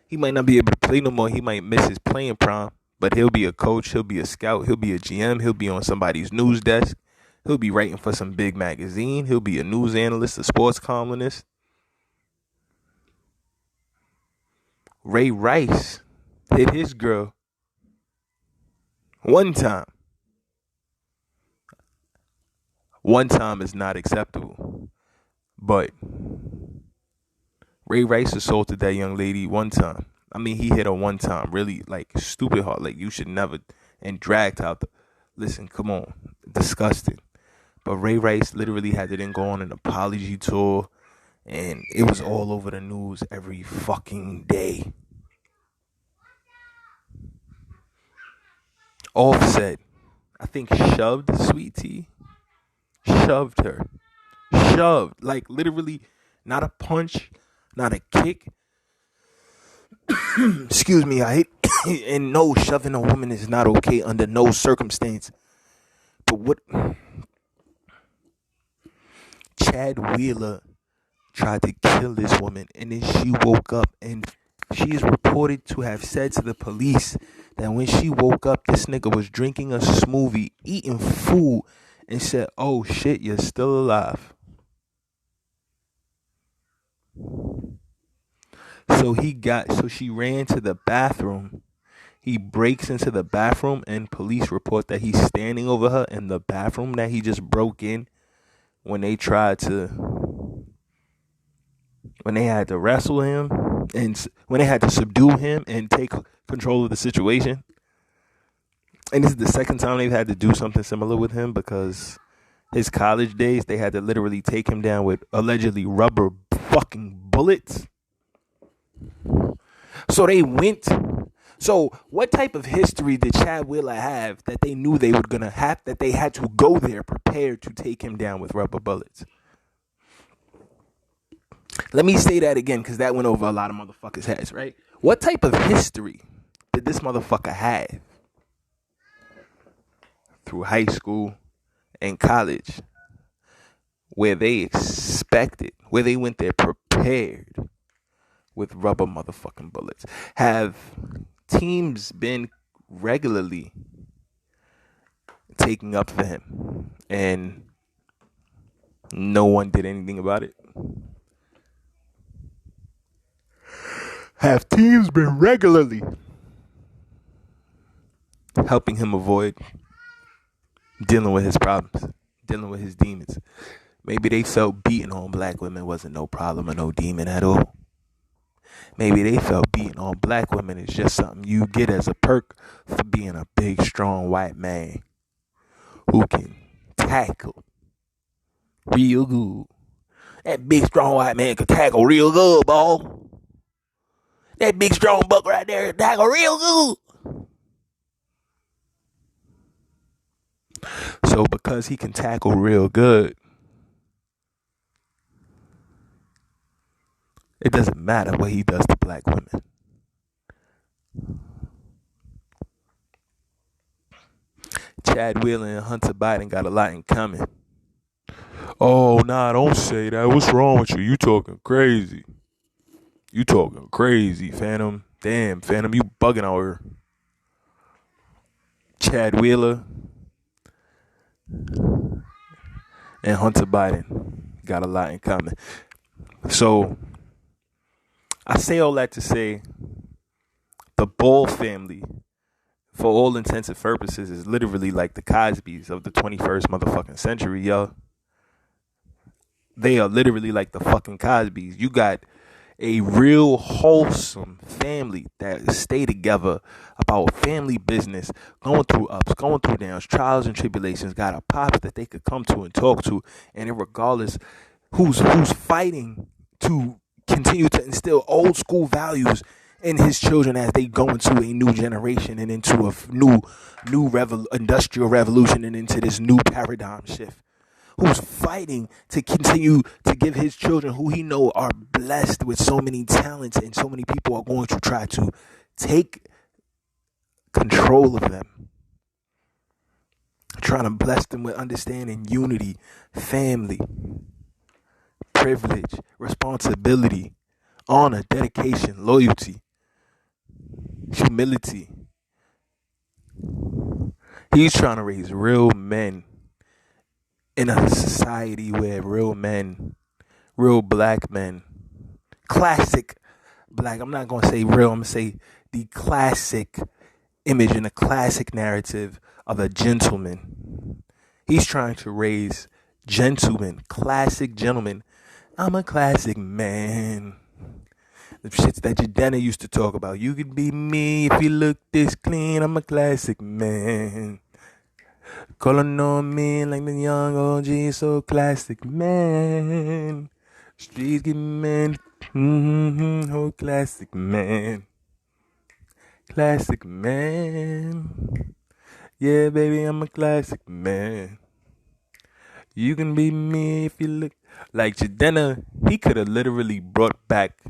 He might not be able to play no more. He might miss his playing prime. But he'll be a coach. He'll be a scout. He'll be a GM. He'll be on somebody's news desk. He'll be writing for some big magazine. He'll be a news analyst, a sports columnist. Ray Rice hit his girl one time. One time is not acceptable. But Ray Rice assaulted that young lady one time. I mean, he hit her one time, really, like, stupid hard. Like, you should never, and dragged out listen, come on, disgusting. But Ray Rice literally had to then go on an apology tour, and it was all over the news every fucking day. Offset, I think, shoved Sweet Tea. Shoved her. Shoved. Like, literally, not a punch, not a kick. Excuse me, I hate. And no, shoving a woman is not okay under no circumstance. But what? Chad Wheeler tried to kill this woman, and then she woke up, and she is reported to have said to the police that when she woke up, this nigga was drinking a smoothie, eating food, and said, "Oh shit, you're still alive." So she ran to the bathroom. He breaks into the bathroom, and police report that he's standing over her in the bathroom that he just broke in when they had to wrestle him, and when they had to subdue him and take control of the situation. And this is the second time they've had to do something similar with him, because his college days, they had to literally take him down with allegedly rubber fucking bullets. So what type of history did Chad Wheeler have that they knew they were going to have, that they had to go there prepared to take him down with rubber bullets? Let me say that again, because that went over a lot of motherfuckers' heads, right? What type of history did this motherfucker have through high school and college where they went there prepared with rubber motherfucking bullets? Have teams been regularly taking up for him and no one did anything about it? Have teams been regularly helping him avoid dealing with his problems, dealing with his demons? Maybe they felt beating on black women wasn't no problem or no demon at all. Maybe they felt beating on black women is just something you get as a perk for being a big, strong white man who can tackle real good. That big, strong white man can tackle real good, boy. That big, strong buck right there can tackle real good. So because he can tackle real good, it doesn't matter what he does to black women. Chad Wheeler and Hunter Biden got a lot in common. Oh, nah, don't say that. What's wrong with you? You talking crazy. Phantm. Damn, Phantm, you bugging out here. Chad Wheeler and Hunter Biden got a lot in common. So, I say all that to say the Ball family, for all intents and purposes, is literally like the Cosbys of the 21st motherfucking century, yo. They are literally like the fucking Cosbys. You got a real wholesome family that stay together about family business, going through ups, going through downs, trials and tribulations, got a pops that they could come to and talk to, and regardless who's fighting to continue to instill old school values in his children as they go into a new generation and into a new industrial revolution and into this new paradigm shift. Who's fighting to continue to give his children, who he know are blessed with so many talents and so many people are going to try to take control of them, trying to bless them with understanding, unity, family, privilege, responsibility, honor, dedication, loyalty, humility. He's trying to raise real men in a society where real black men, classic black, I'm not going to say real, I'm going to say the classic image and the classic narrative of a gentleman. He's trying to raise gentlemen, classic gentlemen. I'm a classic man. The shits that your daddy used to talk about. You could be me if you look this clean. I'm a classic man. Calling on me like the young OG, so classic man. Streets get man, oh classic man. Classic man. Yeah, baby, I'm a classic man. You can be me if you look like Jadena. He could have literally brought back.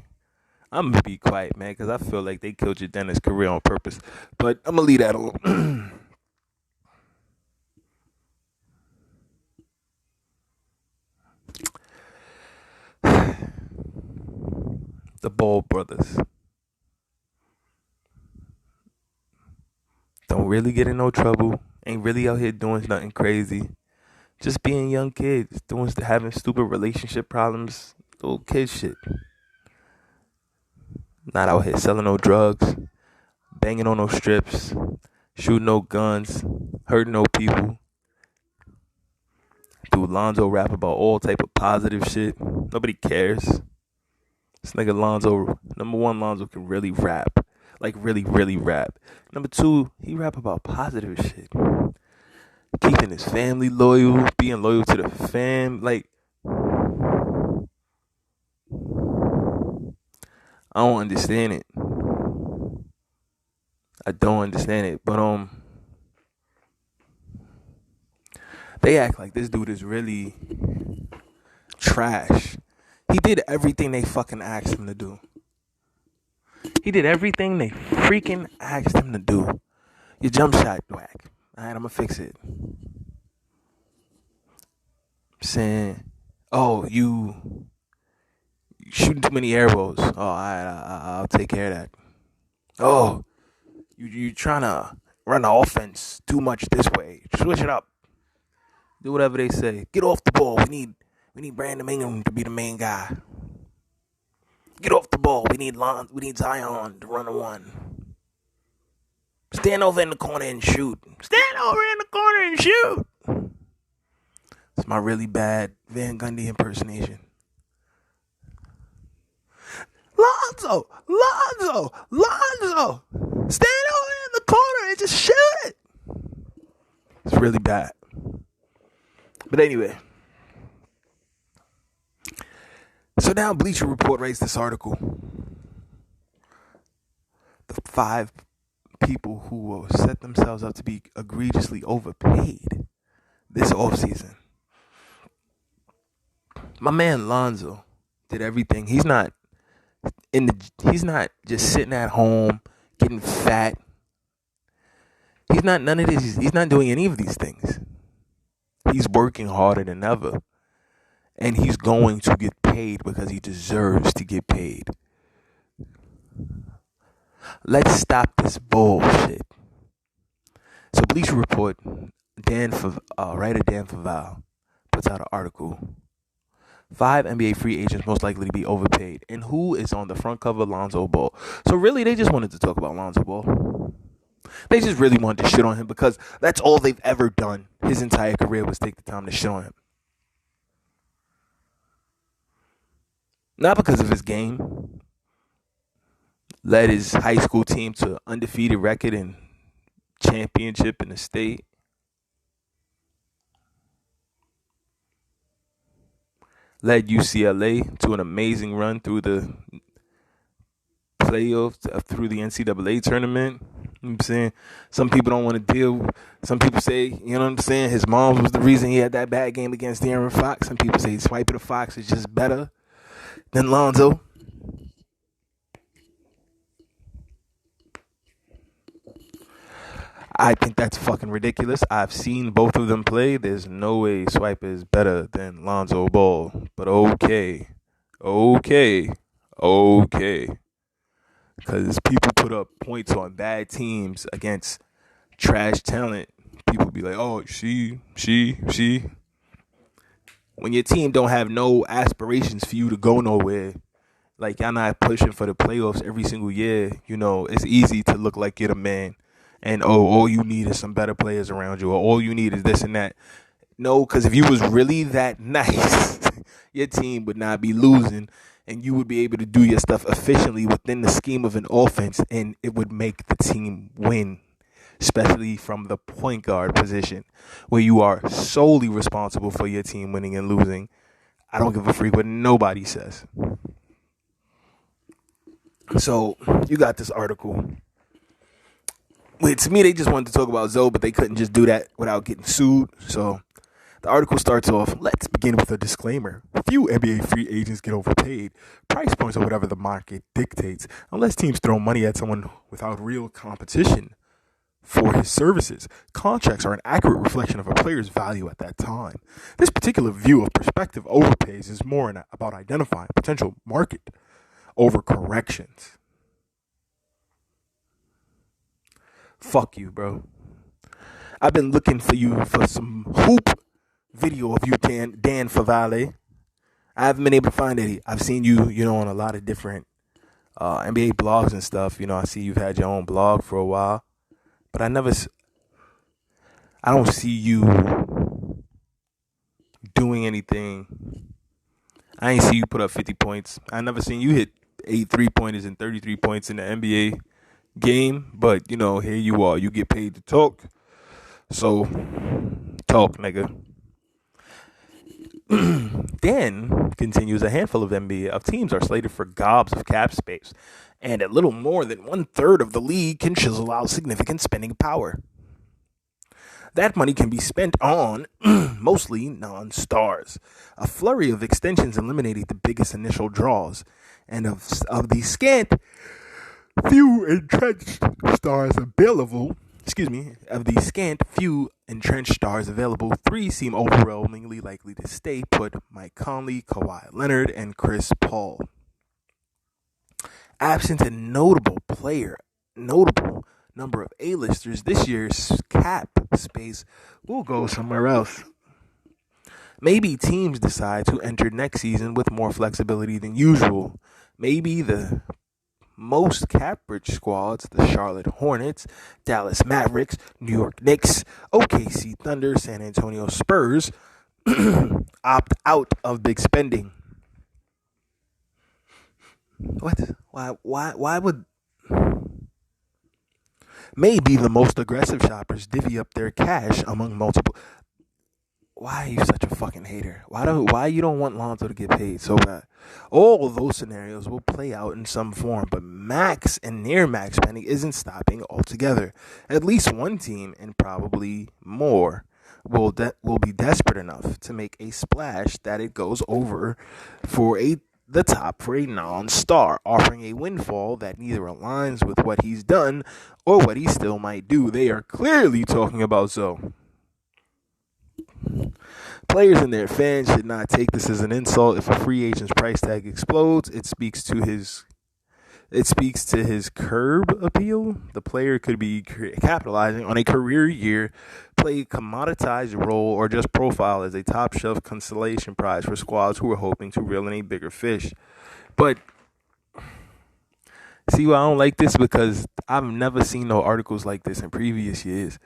I'm gonna be quiet, man, because I feel like they killed Jadena's career on purpose. But I'm gonna leave that alone. The Ball brothers don't really get in no trouble. Ain't really out here doing nothing crazy. Just being young kids, having stupid relationship problems, little kid shit. Not out here selling no drugs, banging on no strips, shooting no guns, hurting no people. Dude, Lonzo rap about all type of positive shit. Nobody cares. This nigga Lonzo, number one, Lonzo can really rap. Like really, really rap. Number two, he rap about positive shit. Keeping his family loyal, being loyal to the fam. Like, I don't understand it. I don't understand it. But they act like this dude is really trash. He did everything they fucking asked him to do. He did everything they freaking asked him to do. Your jump shot whack. Alright, I'm gonna fix it. Saying, oh, you shooting too many air balls. Oh, I'll take care of that. Oh, you trying to run the offense too much this way. Switch it up. Do whatever they say. Get off the ball. We need Brandon Ingram to be the main guy. Get off the ball. We need Zion to run the one. Stand over in the corner and shoot. Stand over in the corner and shoot. It's my really bad Van Gundy impersonation. Lonzo! Stand over in the corner and just shoot it. It's really bad. But anyway. So now Bleacher Report writes this article. The 5 people who will set themselves up to be egregiously overpaid this offseason. My man Lonzo did everything. He's not just sitting at home getting fat. He's not none of this. He's not doing any of these things. He's working harder than ever. And he's going to get paid because he deserves to get paid. Let's stop this bullshit. So Bleacher Report, writer Dan Favale puts out an article. 5 NBA free agents most likely to be overpaid. And who is on the front cover? Lonzo Ball. So really, they just wanted to talk about Lonzo Ball. They just really wanted to shit on him because that's all they've ever done. His entire career was take the time to shit on him. Not because of his game. Led his high school team to undefeated record and championship in the state. Led UCLA to an amazing run through the playoffs, through the NCAA tournament. You know what I'm saying? Some people don't want to deal. Some people say, you know what I'm saying, his mom was the reason he had that bad game against De'Aaron Fox. Some people say Swiper the Fox is just better than Lonzo. I think that's fucking ridiculous. I've seen both of them play. There's no way Swiper is better than Lonzo Ball. But okay. Because people put up points on bad teams against trash talent. People be like, oh, she. When your team don't have no aspirations for you to go nowhere, like y'all not pushing for the playoffs every single year, you know, it's easy to look like you're the man. And, all you need is some better players around you. Or all you need is this and that. No, because if you was really that nice, your team would not be losing. And you would be able to do your stuff efficiently within the scheme of an offense. And it would make the team win. Especially from the point guard position. Where you are solely responsible for your team winning and losing. I don't give a freak what nobody says. So, you got this article. Wait, to me, they just wanted to talk about Zoe, but they couldn't just do that without getting sued. So the article starts off, let's begin with a disclaimer. Few NBA free agents get overpaid. Price points are whatever the market dictates, unless teams throw money at someone without real competition for his services. Contracts are an accurate reflection of a player's value at that time. This particular view of prospective overpays is more about identifying potential market overcorrections. Fuck you, bro. I've been looking for you for some hoop video of you, Dan Favale. I haven't been able to find any. I've seen you, on a lot of different NBA blogs and stuff. I see you've had your own blog for a while. But I don't see you doing anything. I ain't see you put up 50 points. I never seen you hit 8 3-pointers and 33 points in the NBA game. But, here you are. You get paid to talk. So, talk, nigga. Dan continues, a handful of NBA teams are slated for gobs of cap space, and a little more than 1/3 of the league can chisel out significant spending power. That money can be spent on mostly non-stars. A flurry of extensions eliminated the biggest initial draws, and of the scant few entrenched stars available. Of the scant few entrenched stars available, 3 seem overwhelmingly likely to stay put: Mike Conley, Kawhi Leonard, and Chris Paul. Absent a notable number of A-listers, this year's cap space will go somewhere else. Maybe teams decide to enter next season with more flexibility than usual. Maybe the most cap-rich squads, the Charlotte Hornets, Dallas Mavericks, New York Knicks, OKC Thunder, San Antonio Spurs, opt out of big spending. What? Why would... Maybe the most aggressive shoppers divvy up their cash among multiple... Why are you such a fucking hater? Why you don't want Lonzo to get paid so bad? All of those scenarios will play out in some form, but max and near max spending isn't stopping altogether. At least one team, and probably more, will be desperate enough to make a splash that it goes over the top for a non-star, offering a windfall that neither aligns with what he's done or what he still might do. They are clearly talking about Zoe. Players and their fans should not take this as an insult. If a free agent's price tag explodes, it speaks to his curb appeal. The player could be capitalizing on a career year, play a commoditized role, or just profile as a top shelf consolation prize for squads who are hoping to reel in a bigger fish. But see why I don't like this? Because I've never seen no articles like this in previous years,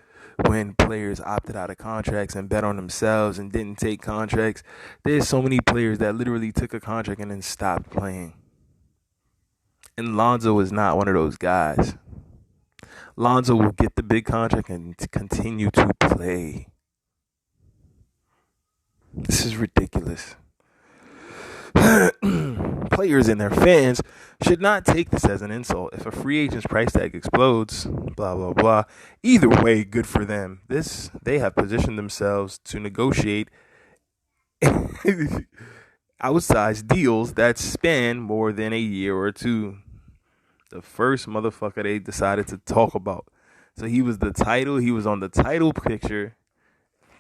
when players opted out of contracts and bet on themselves and didn't take contracts. There's so many players that literally took a contract and then stopped playing. And Lonzo is not one of those guys. Lonzo will get the big contract and continue to play. This is ridiculous. Players and their fans should not take this as an insult. If a free agent's price tag explodes, blah, blah, blah. Either way, good for them. They have positioned themselves to negotiate outsized deals that span more than a year or two. The first motherfucker they decided to talk about. So he was on the title picture,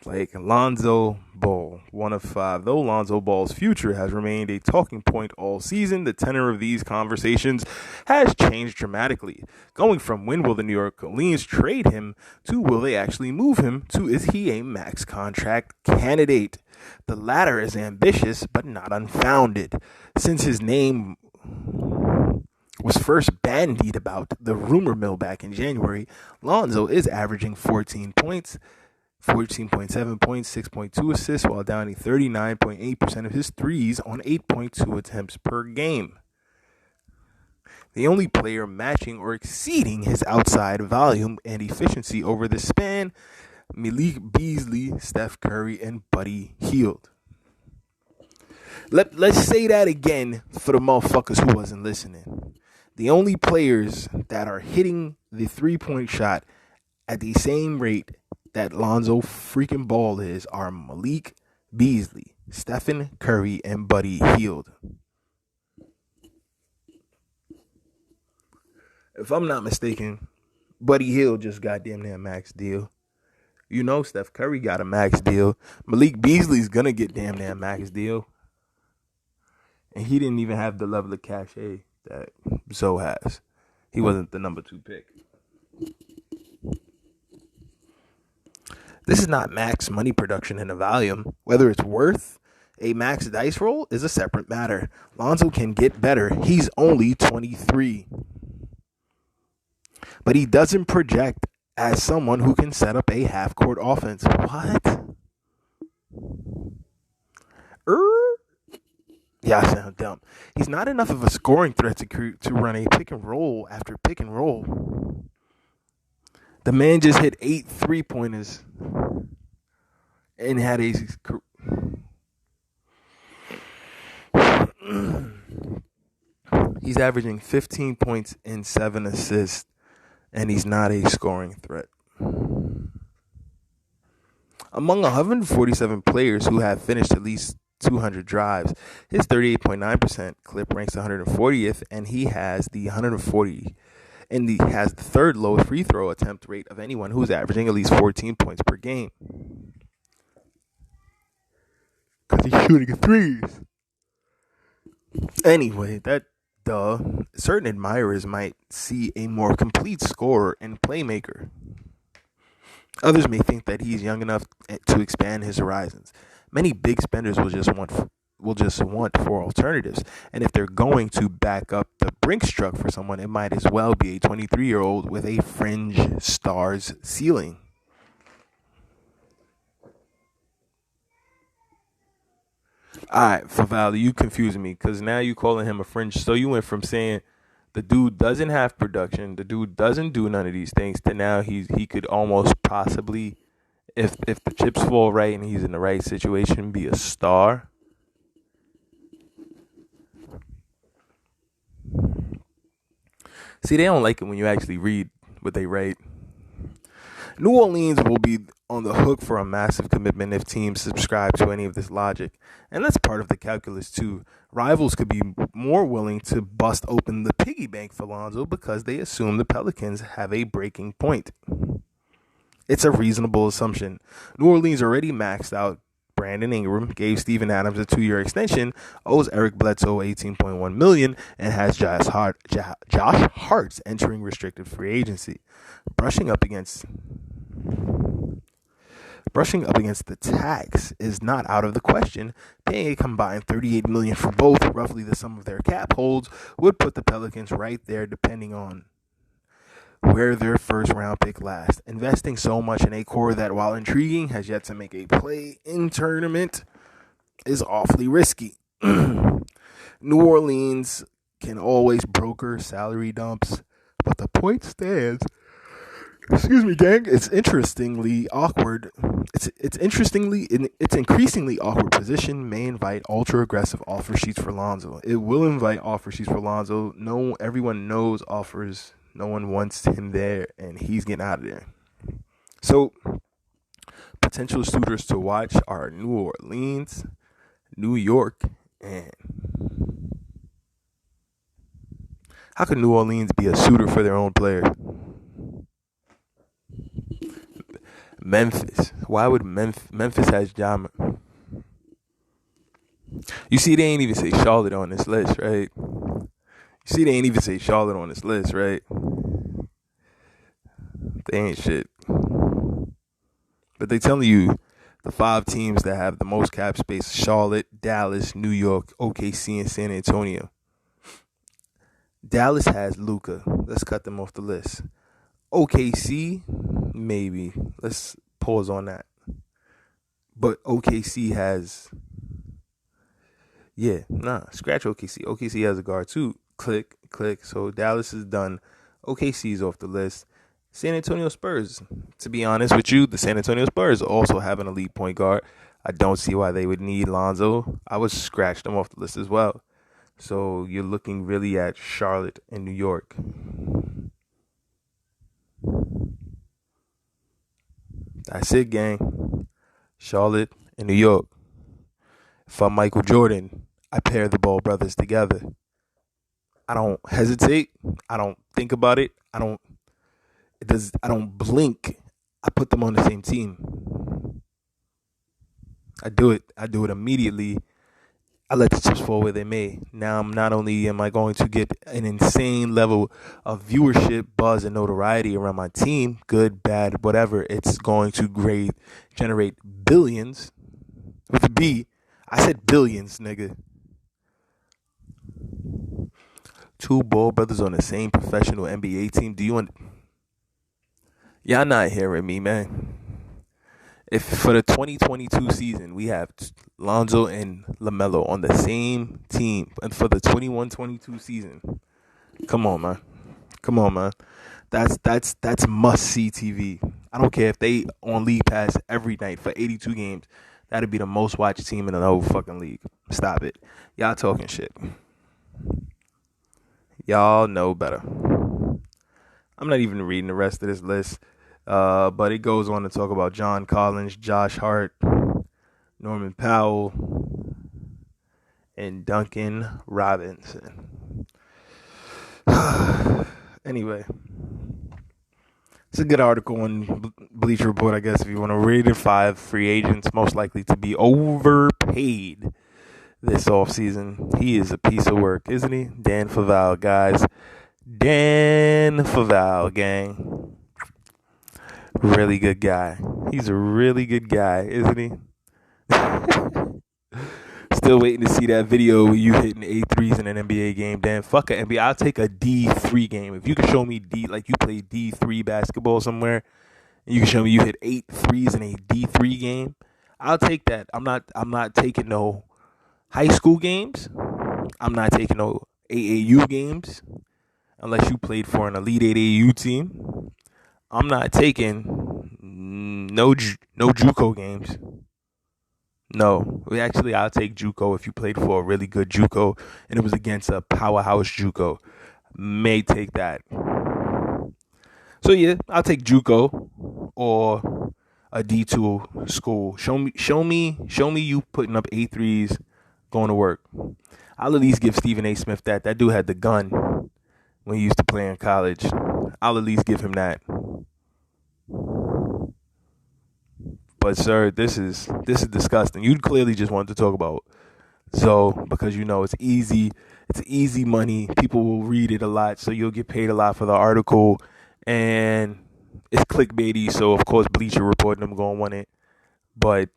like Lonzo Ball, 1 of 5. Though Lonzo Ball's future has remained a talking point all season, the tenor of these conversations has changed dramatically. Going from when will the New York Orleans trade him to will they actually move him to is he a max contract candidate? The latter is ambitious but not unfounded. Since his name was first bandied about the rumor mill back in January, Lonzo is averaging 14 points, 14.7 points, 6.2 assists, while downing 39.8% of his threes on 8.2 attempts per game. The only player matching or exceeding his outside volume and efficiency over the span, Malik Beasley, Steph Curry, and Buddy Hield. Let's say that again for the motherfuckers who wasn't listening. The only players that are hitting the three-point shot at the same rate that Lonzo freaking Ball is are Malik Beasley, Stephen Curry, and Buddy Hield. If I'm not mistaken, Buddy Hield just got damn near a max deal. You know Steph Curry got a max deal. Malik Beasley's gonna get damn near a max deal. And he didn't even have the level of cachet that Zoe has. He wasn't the number 2 pick. This is not max money production in a volume. Whether it's worth a max dice roll is a separate matter. Lonzo can get better. He's only 23. But he doesn't project as someone who can set up a half-court offense. What? Yeah, I sound dumb. He's not enough of a scoring threat to run a pick and roll after pick and roll. The man just hit 8 3-pointers and had a... He's averaging 15 points and 7 assists, and he's not a scoring threat. Among 147 players who have finished at least 200 drives, his 38.9% clip ranks 140th, and he has the 140, and he has the third lowest free throw attempt rate of anyone who's averaging at least 14 points per game. Because he's shooting threes. Anyway, certain admirers might see a more complete scorer and playmaker. Others may think that he's young enough to expand his horizons. Many big spenders will just want for alternatives, and if they're going to back up the Brinks truck for someone, it might as well be a 23-year-old with a fringe stars ceiling. Alright, Favale, you confusing me, because now you calling him a fringe. So you went from saying the dude doesn't have production, the dude doesn't do none of these things, to now he could almost possibly, if the chips fall right and he's in the right situation, be a star. See, they don't like it when you actually read what they write. New Orleans will be on the hook for a massive commitment if teams subscribe to any of this logic. And that's part of the calculus, too. Rivals could be more willing to bust open the piggy bank for Lonzo because they assume the Pelicans have a breaking point. It's a reasonable assumption. New Orleans already maxed out Brandon Ingram, gave Steven Adams a 2-year extension, owes Eric Bledsoe $18.1 million, and has Josh Hart's entering restricted free agency. Brushing up against the tax is not out of the question. Paying a combined $38 million for both, roughly the sum of their cap holds, would put the Pelicans right there, depending on where their first round pick lasts. Investing so much in a core that, while intriguing, has yet to make a play-in tournament is awfully risky. New Orleans can always broker salary dumps, but the point stands. Excuse me, gang. It's interestingly awkward. It's increasingly awkward position may invite ultra aggressive offer sheets for Lonzo. It will invite offer sheets for Lonzo. Everyone knows offers. No one wants him there, and he's getting out of there. So, potential suitors to watch are New Orleans, New York, and how could New Orleans be a suitor for their own player? Memphis. Why would Memphis has Jama? You see, they ain't even say Charlotte on this list, right? They ain't shit. But they telling you the 5 teams that have the most cap space: Charlotte, Dallas, New York, OKC, and San Antonio. Dallas has Luka. Let's cut them off the list. OKC, maybe. Let's pause on that. But OKC has... scratch OKC. OKC has a guard too. Click. So Dallas is done. OKC is off the list. San Antonio Spurs. To be honest with you, the San Antonio Spurs also have an elite point guard. I don't see why they would need Lonzo. I would scratch them off the list as well. So you're looking really at Charlotte and New York. That's it, gang. Charlotte and New York. If I'm Michael Jordan, I pair the Ball brothers together. I don't hesitate. I don't think about it. I don't blink. I put them on the same team. I do it. I do it immediately. I let the chips fall where they may. Now, not only am I going to get an insane level of viewership, buzz, and notoriety around my team, good, bad, whatever, it's going to generate billions with a B. I said billions, nigga. Two Ball brothers on the same professional NBA team. Y'all not hearing me, man. If for the 2022 season we have Lonzo and LaMelo on the same team, and for the 21-22 season, come on, man. That's must see TV. I don't care if they on League Pass every night for 82 games. That'd be the most watched team in the whole fucking league. Stop it, y'all talking shit. Y'all know better. I'm not even reading the rest of this list. But it goes on to talk about John Collins, Josh Hart, Norman Powell, and Duncan Robinson. Anyway, it's a good article on Bleacher Report, I guess, if you want to read it. 5 free agents most likely to be overpaid this offseason. He is a piece of work, isn't he? Dan Favale, guys. Dan Favale, gang. Really good guy. He's a really good guy, isn't he? Still waiting to see that video where you hitting 8 threes in an NBA game. Damn, fuck an NBA. I'll take a D3 game. If you can show me like you play D3 basketball somewhere, and you can show me you hit 8 threes in a D3 game, I'll take that. I'm not taking no high school games. I'm not taking no AAU games unless you played for an Elite 8 AAU team. I'm not taking no JUCO games. No, actually, I'll take JUCO if you played for a really good JUCO and it was against a powerhouse JUCO. May take that. So yeah, I'll take JUCO or a D2 school. Show me you putting up 8 threes, going to work. I'll at least give Stephen A. Smith that. That dude had the gun when he used to play in college. I'll at least give him that. But sir, this is disgusting. You clearly just wanted to talk about Zoe because you know it's easy. It's easy money. People will read it a lot, so you'll get paid a lot for the article, and it's clickbaity. So of course, Bleacher Report and them gonna want it. But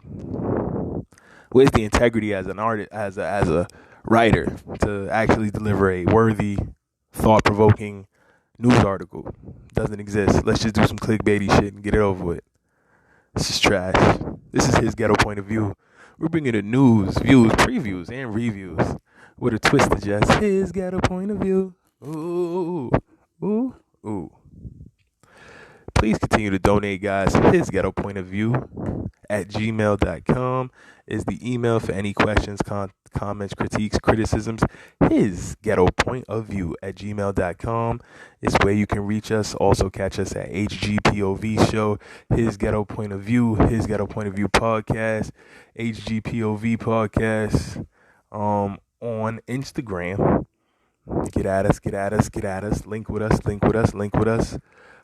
where's the integrity as an artist, as a writer, to actually deliver a worthy, thought-provoking news article? Doesn't exist. Let's just do some clickbaity shit and get it over with. This is trash. This is his ghetto point of view. We're bringing the news, views, previews, and reviews with a twist to just his ghetto point of view. Ooh, ooh, ooh. Please continue to donate, guys. His ghetto point of view at gmail.com is the email for any questions, comments, critiques, criticisms. His ghetto point of view at gmail.com is where you can reach us. Also catch us at HGPOV show, His Ghetto Point of View, His Ghetto Point of View podcast, HGPOV podcast on Instagram. Get at us. Link with us.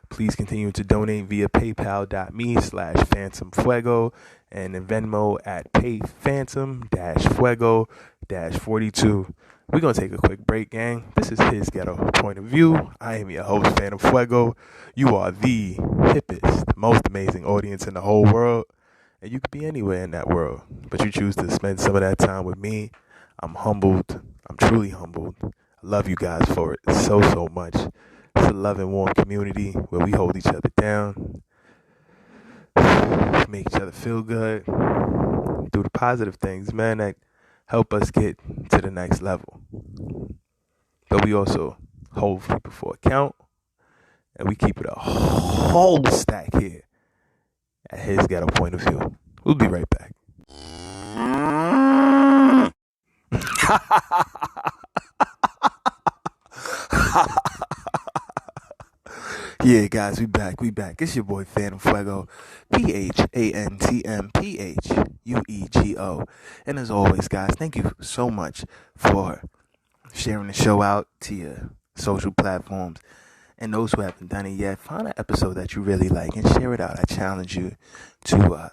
Please continue to donate via paypal.me/Phantm Phuego and in Venmo at Phantm-Phuego-42. We're going to take a quick break, gang. This is His Ghetto Point of View. I am your host, Phantm Phuego. You are the hippest, most amazing audience in the whole world. And you could be anywhere in that world. But you choose to spend some of that time with me. I'm humbled. I'm truly humbled. I love you guys for it so much. It's a loving, warm community where we hold each other down, make each other feel good, do the positive things, man, that help us get to the next level. But we also hold people for account, and we keep it a whole stack here at His Ghetto Point of View. We'll be right back. Yeah, guys, we back. It's your boy Phantm Phuego. PhantM Phuego. And as always, guys, thank you so much for sharing the show out to your social platforms. And those who haven't done it yet, find an episode that you really like and share it out. I challenge you to,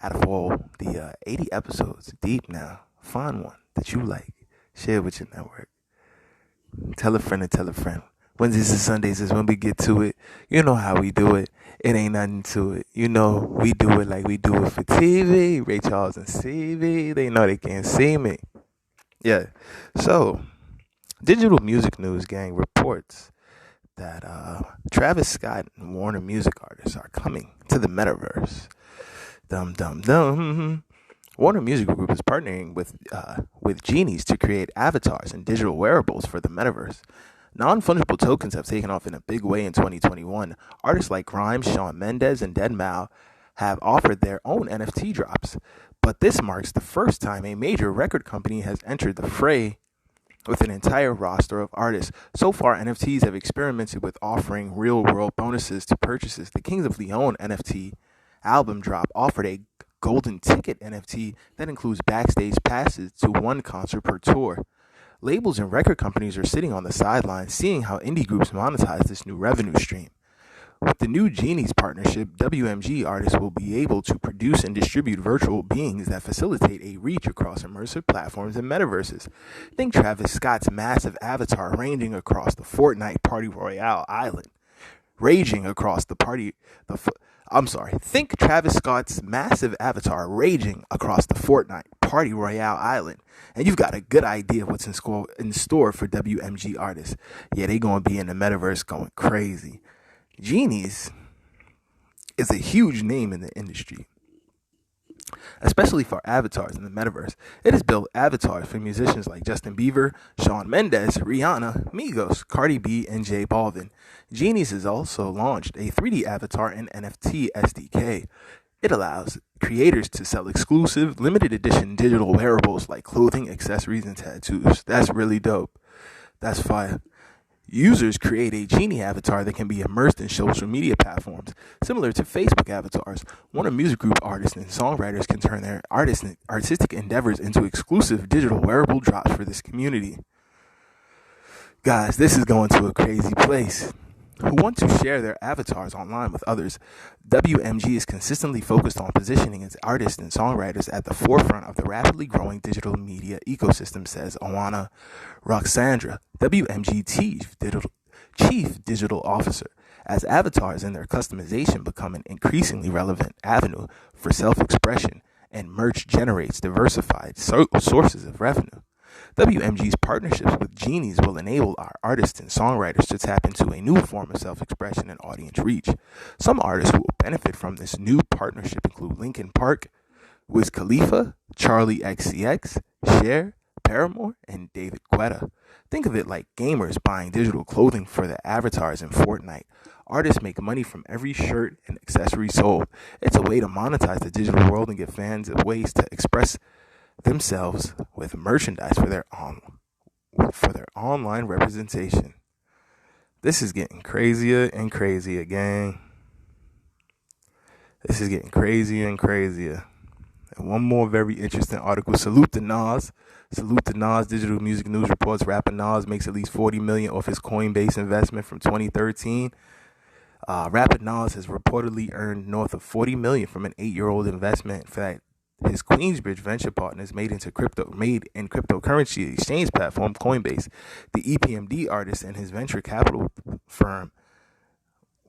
out of all the 80 episodes deep now, find one that you like. Share it with your network. Tell a friend to tell a friend. Wednesdays and Sundays is when we get to it. You know how we do it. It ain't nothing to it. You know, we do it like we do it for TV. Ray Charles and CV, they know they can't see me. Yeah. So, Digital Music News Gang reports that Travis Scott and Warner Music artists are coming to the metaverse. Dum dum dum. Warner Music Group is partnering with genies to create avatars and digital wearables for the metaverse. Non-fungible tokens have taken off in a big way in 2021. Artists like Grimes, Shawn Mendes, and deadmau5 have offered their own NFT drops. But this marks the first time a major record company has entered the fray with an entire roster of artists. So far, NFTs have experimented with offering real-world bonuses to purchases. The Kings of Leon NFT album drop offered a golden ticket NFT that includes backstage passes to one concert per tour. Labels and record companies are sitting on the sidelines, seeing how indie groups monetize this new revenue stream. With the new Genies partnership, WMG artists will be able to produce and distribute virtual beings that facilitate a reach across immersive platforms and metaverses. Think Travis Scott's massive avatar ranging across the Fortnite Party Royale island. Think Travis Scott's massive avatar raging across the Fortnite Party Royale island, and you've got a good idea of what's in store for WMG artists. Yeah, they gonna be in the metaverse going crazy. Genies is a huge name in the industry, especially for avatars in the metaverse. It has built avatars for musicians like Justin Bieber, Shawn Mendes, Rihanna, Migos, Cardi B, and J Balvin. Genies has also launched a 3D avatar and NFT SDK. It allows creators to sell exclusive, limited edition digital wearables like clothing, accessories, and tattoos. That's really dope. That's fire. Users create a Genie avatar that can be immersed in social media platforms. Similar to Facebook avatars, Warner Music Group artists and songwriters can turn their artistic endeavors into exclusive digital wearable drops for this community. Guys, this is going to a crazy place. Who want to share their avatars online with others. WMG is consistently focused on positioning its artists and songwriters at the forefront of the rapidly growing digital media ecosystem, says Oana Roxandra, WMG Chief Digital Officer. As avatars and their customization become an increasingly relevant avenue for self-expression and merch generates diversified sources of revenue. WMG's partnerships with Genies will enable our artists and songwriters to tap into a new form of self-expression and audience reach. Some artists who will benefit from this new partnership include Linkin Park, Wiz Khalifa, Charlie XCX, Cher, Paramore, and David Guetta. Think of it like gamers buying digital clothing for their avatars in Fortnite. Artists make money from every shirt and accessory sold. It's a way to monetize the digital world and give fans ways to express themselves with merchandise for their online representation. This is getting crazier and crazier, gang. This is getting crazier and crazier. And one more very interesting article. Salute to Nas. Digital Music News reports rapper Nas makes at least $40 million off his Coinbase investment from 2013. Rapper Nas has reportedly earned north of $40 million from an 8-year-old investment that his Queensbridge venture partners made in cryptocurrency exchange platform Coinbase. The EPMD artist and his venture capital firm,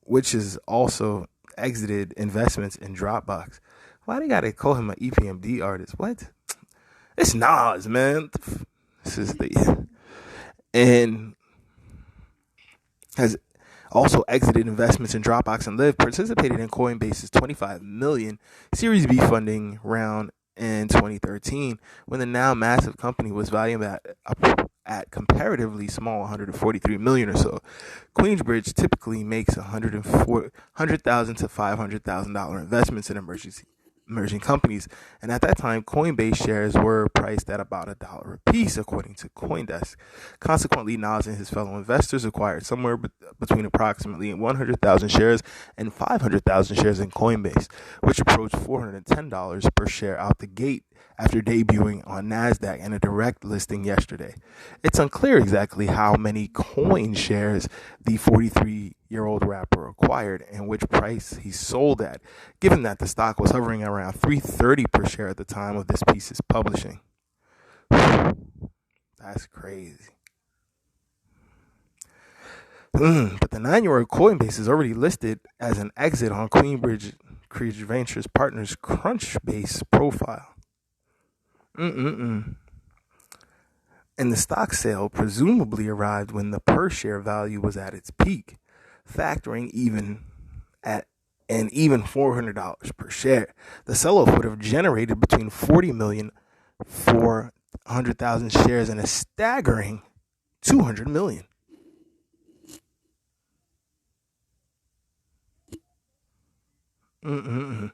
which has also exited investments in Dropbox. Why they gotta call him an EPMD artist? What? It's Nas, man. This is and has also exited investments in Dropbox and Live, participated in Coinbase's $25 million Series B funding round in 2013, when the now massive company was valued at comparatively small $143 million or so. Queensbridge typically makes $100,000 to $500,000 investments in emerging companies. And at that time, Coinbase shares were priced at about $1 a piece, according to CoinDesk. Consequently, Nas and his fellow investors acquired somewhere between approximately 100,000 shares and 500,000 shares in Coinbase, which approached $410 per share out the gate after debuting on NASDAQ and a direct listing yesterday. It's unclear exactly how many coin shares the 43-year-old rapper acquired and which price he sold at, given that the stock was hovering around $3.30 per share at the time of this piece's publishing. That's crazy. But the 9-year-old Coinbase is already listed as an exit on Queenbridge Ventures Partners Crunchbase profile. And the stock sale presumably arrived when the per share value was at its peak, factoring even $400 per share. The sell-off would have generated between 40 million for 100,000 shares and a staggering 200 million. In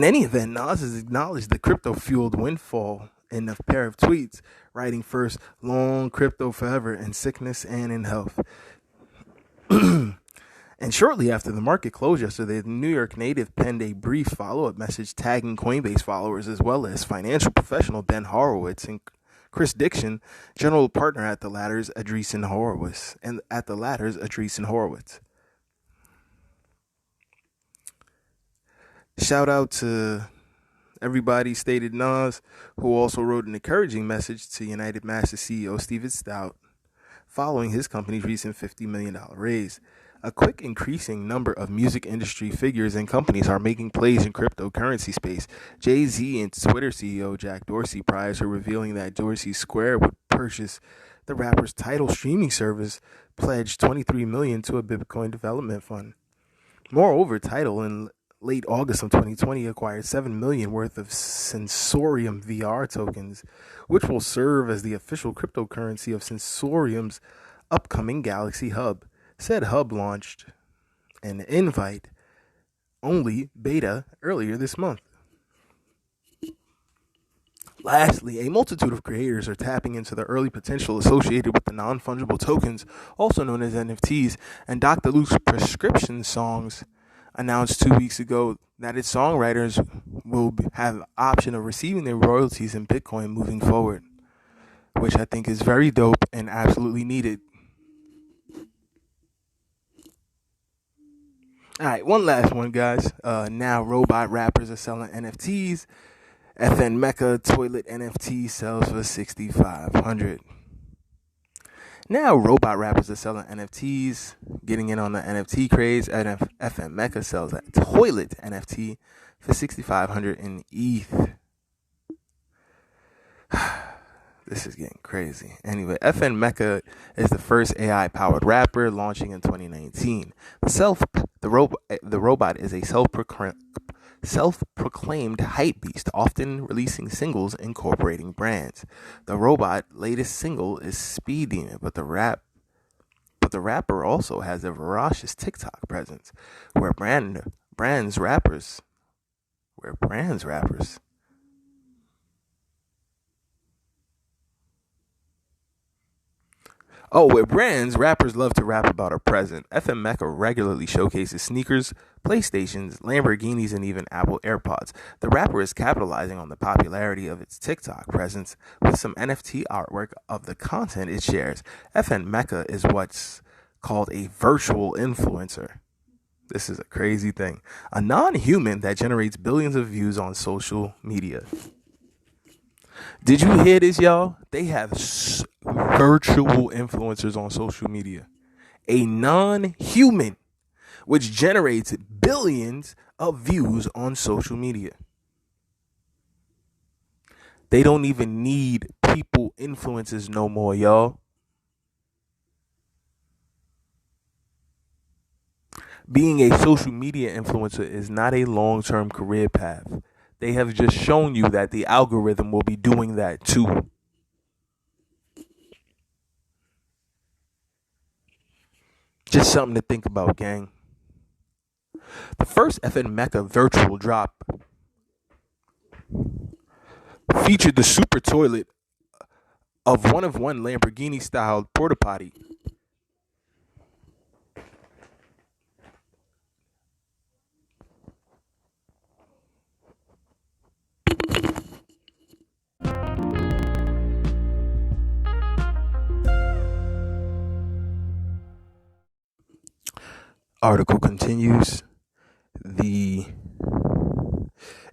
any event, Nas has acknowledged the crypto-fueled windfall in a pair of tweets, writing first, "Long crypto forever in sickness and in health." And shortly after the market closed yesterday, the New York native penned a brief follow-up message tagging Coinbase followers as well as financial professional Ben Horowitz and Chris Dixon, general partner at the latter's Andreessen Horowitz. Shout out to everybody, stated Nas, who also wrote an encouraging message to United Masters CEO Steven Stout following his company's recent $50 million raise. A quick increasing number of music industry figures and companies are making plays in cryptocurrency space. Jay-Z and Twitter CEO Jack Dorsey, prior to revealing that Dorsey Square would purchase the rapper's Tidal streaming service, pledged $23 million to a Bitcoin development fund. Moreover, Tidal in late August of 2020 acquired $7 million worth of Sensorium VR tokens, which will serve as the official cryptocurrency of Sensorium's upcoming Galaxy Hub. Said hub launched an invite-only beta earlier this month. Lastly, a multitude of creators are tapping into the early potential associated with the non-fungible tokens, also known as NFTs, and Dr. Luke's Prescription Songs announced 2 weeks ago that its songwriters will have the option of receiving their royalties in Bitcoin moving forward, which I think is very dope and absolutely needed. All right, one last one, guys. Now robot rappers are selling NFTs. Meka toilet NFT sells for $6,500. Now robot rappers are selling NFTs, getting in on the NFT craze. Meka sells a toilet NFT for $6,500 in ETH. This is getting crazy. Anyway, Meka is the first AI-powered rapper launching in 2019. The robot is a self-proclaimed hype beast, often releasing singles incorporating brands. The robot's latest single is Speed Demon, but the rapper also has a voracious TikTok presence, where brands rappers love to rap about a present. Meka regularly showcases sneakers, PlayStations, Lamborghinis, and even Apple AirPods. The rapper is capitalizing on the popularity of its TikTok presence with some NFT artwork of the content it shares. Meka is what's called a virtual influencer. This is a crazy thing. A non-human that generates billions of views on social media. Did you hear this, y'all? They have virtual influencers on social media. A non-human, which generates billions of views on social media. They don't even need people influencers no more, y'all. Being a social media influencer is not a long-term career path. They have just shown you that the algorithm will be doing that too. Just something to think about, gang. The first Meka virtual drop featured the super toilet of one Lamborghini-styled porta potty. Article continues. It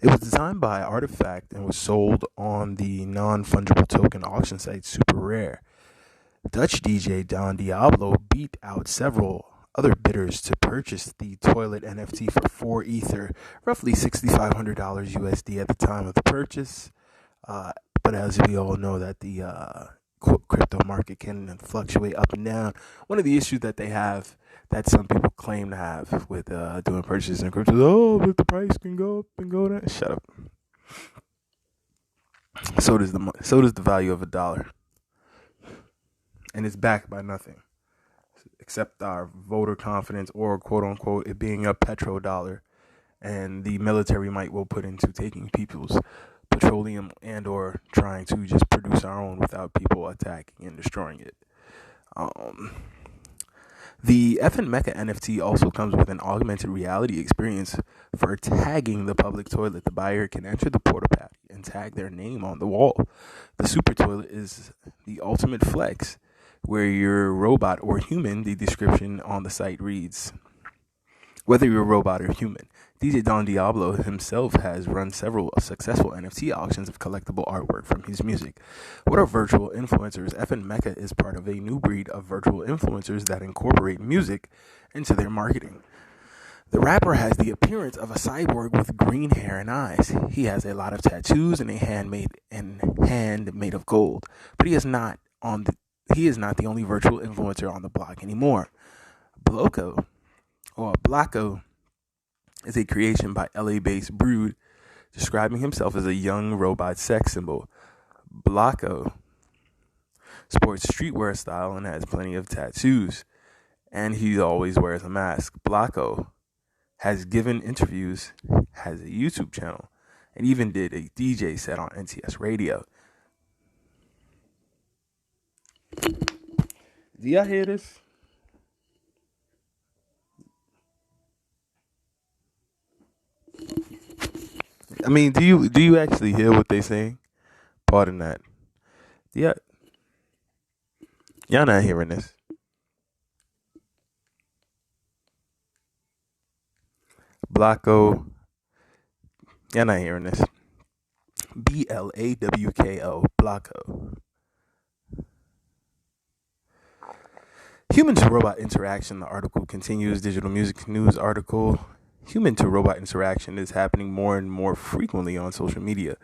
was designed by Artifact and was sold on the non-fungible token auction site Super Rare. Dutch DJ Don Diablo beat out several other bidders to purchase the toilet NFT for 4 Ether, roughly $6,500 USD at the time of the purchase. But as we all know, that the crypto market can fluctuate up and down. One of the issues that they have, that some people claim to have with doing purchases in crypto, but the price can go up and go down. Shut up. So does the value of $1, and it's backed by nothing except our voter confidence, or quote unquote it being a petrodollar, and the military might will put into taking people's petroleum and or trying to just produce our own without people attacking and destroying it. The Meka NFT also comes with an augmented reality experience for tagging the public toilet. The buyer can enter the porta potty and tag their name on the wall. The super toilet is the ultimate flex, where you're robot or human. The description on the site reads, whether you're a robot or human. DJ Don Diablo himself has run several successful NFT auctions of collectible artwork from his music. What are virtual influencers? Meka is part of a new breed of virtual influencers that incorporate music into their marketing. The rapper has the appearance of a cyborg with green hair and eyes. He has a lot of tattoos and a hand made of gold. But he is not the only virtual influencer on the block anymore. Blocko is a creation by LA-based Brood, describing himself as a young robot sex symbol. Blocko sports streetwear style and has plenty of tattoos, and he always wears a mask. Blocko has given interviews, has a YouTube channel, and even did a DJ set on NTS radio. Do y'all hear this? I mean, do you actually hear what they saying? Pardon that. Yeah, y'all not hearing this. Blocko, y'all not hearing this. BLAWKO, Blocko. Human to robot interaction, the article continues. Digital music news article. Human to robot interaction is happening more and more frequently on social media.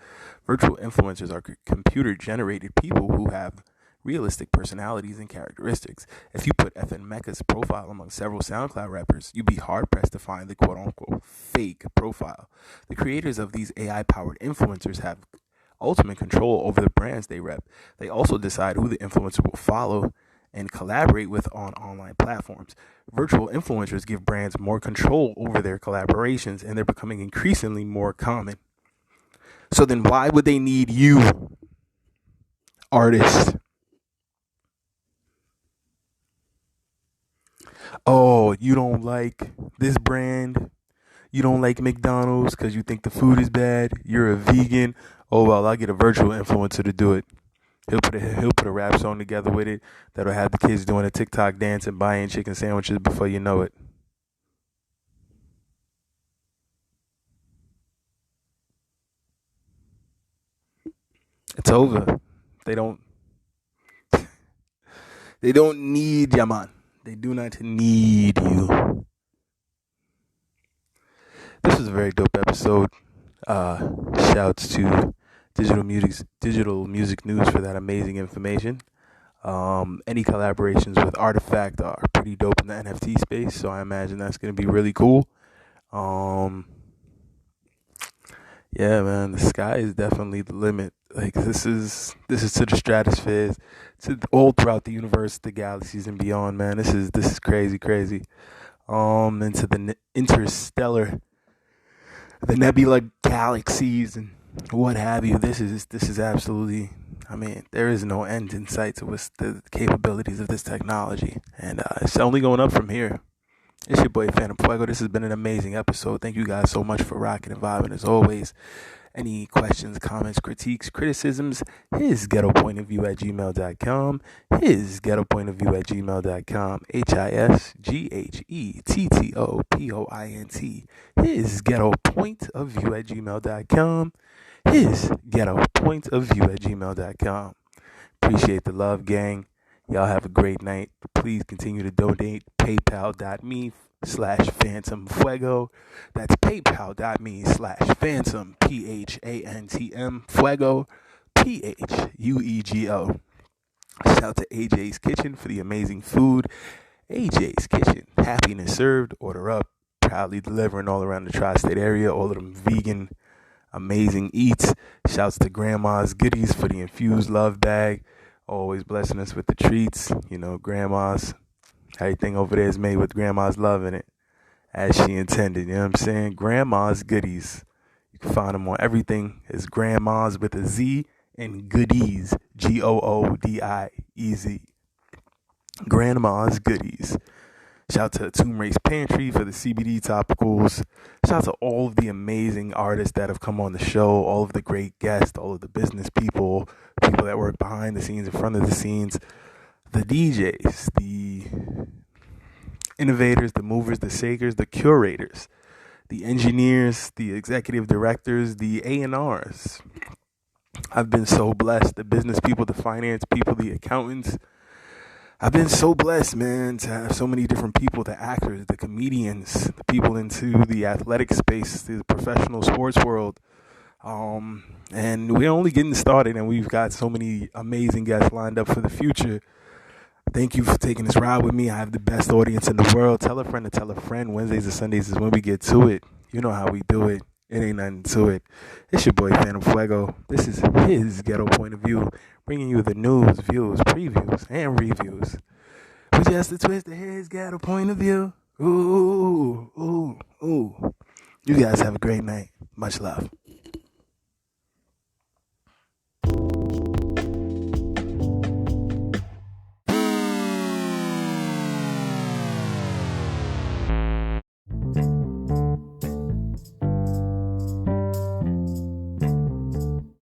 Virtual influencers are computer generated people who have realistic personalities and characteristics. If you put Meka's profile among several SoundCloud rappers, you'd be hard pressed to find the quote unquote fake profile. The creators of these AI powered influencers have ultimate control over the brands they rep. They also decide who the influencer will follow and collaborate with on online platforms. Virtual influencers give brands more control over their collaborations, and they're becoming increasingly more common. So then why would they need you, artists? Oh, you don't like this brand? You don't like McDonald's because you think the food is bad? You're a vegan? Oh, well, I'll get a virtual influencer to do it. He'll put a rap song together with it that'll have the kids doing a TikTok dance and buying chicken sandwiches before you know it. It's over. They don't need ya, man. They do not need you. This was a very dope episode. Shouts to Digital Music News for that amazing information. Any collaborations with Artifact are pretty dope in the NFT space, so I imagine that's going to be really cool. Yeah, man, the sky is definitely the limit. Like this is to the stratosphere, to all throughout the universe, the galaxies and beyond, man. This is crazy. Into the interstellar, the nebula galaxies and what have you. This is absolutely, I mean, there is no end in sight to what's the capabilities of this technology, and it's only going up from here. It's your boy Phantm Phuego. This has been an amazing episode. Thank you guys so much for rocking and vibing as always. Any questions, comments, critiques, criticisms, his ghetto point of view at gmail.com. His ghetto point of view at gmail.com. HISGHETTOPOINT. His ghetto point of view at gmail.com. His ghetto point of view at gmail.com. Appreciate the love, gang. Y'all have a great night. Please continue to donate. PayPal.me/Phantm Phuego. That's PayPal.me/Phantm PHANTM Phuego PHUEGO. Shout out to AJ's Kitchen for the amazing food. AJ's Kitchen, happiness served. Order up. Proudly delivering all around the tri-state area. All of them vegan, amazing eats. Shouts to Grandma's Goodies for the infused love bag. Always blessing us with the treats. You know, Grandma's, everything over there is made with Grandma's love in it, as she intended. You know what I'm saying? Grandma's Goodies. You can find them on everything. It's Grandma's with a Z and Goodies. GOODIEZ. Grandma's Goodies. Shout out to Tomb Race Pantry for the CBD topicals. Shout out to all of the amazing artists that have come on the show, all of the great guests, all of the business people, people that work behind the scenes, in front of the scenes, the DJs, the innovators, the movers, the shakers, the curators, the engineers, the executive directors, the A&Rs. I've been so blessed. The business people, the finance people, the accountants. I've been so blessed, man, to have so many different people, the actors, the comedians, the people into the athletic space, the professional sports world. And we're only getting started, and we've got so many amazing guests lined up for the future. Thank you for taking this ride with me. I have the best audience in the world. Tell a friend to tell a friend. Wednesdays and Sundays is when we get to it. You know how we do it. It ain't nothing to it. It's your boy, Phantm Phuego. This is his ghetto point of view, bringing you the news, views, previews, and reviews. We just a twist of his ghetto point of view. Ooh, ooh, ooh. You guys have a great night. Much love.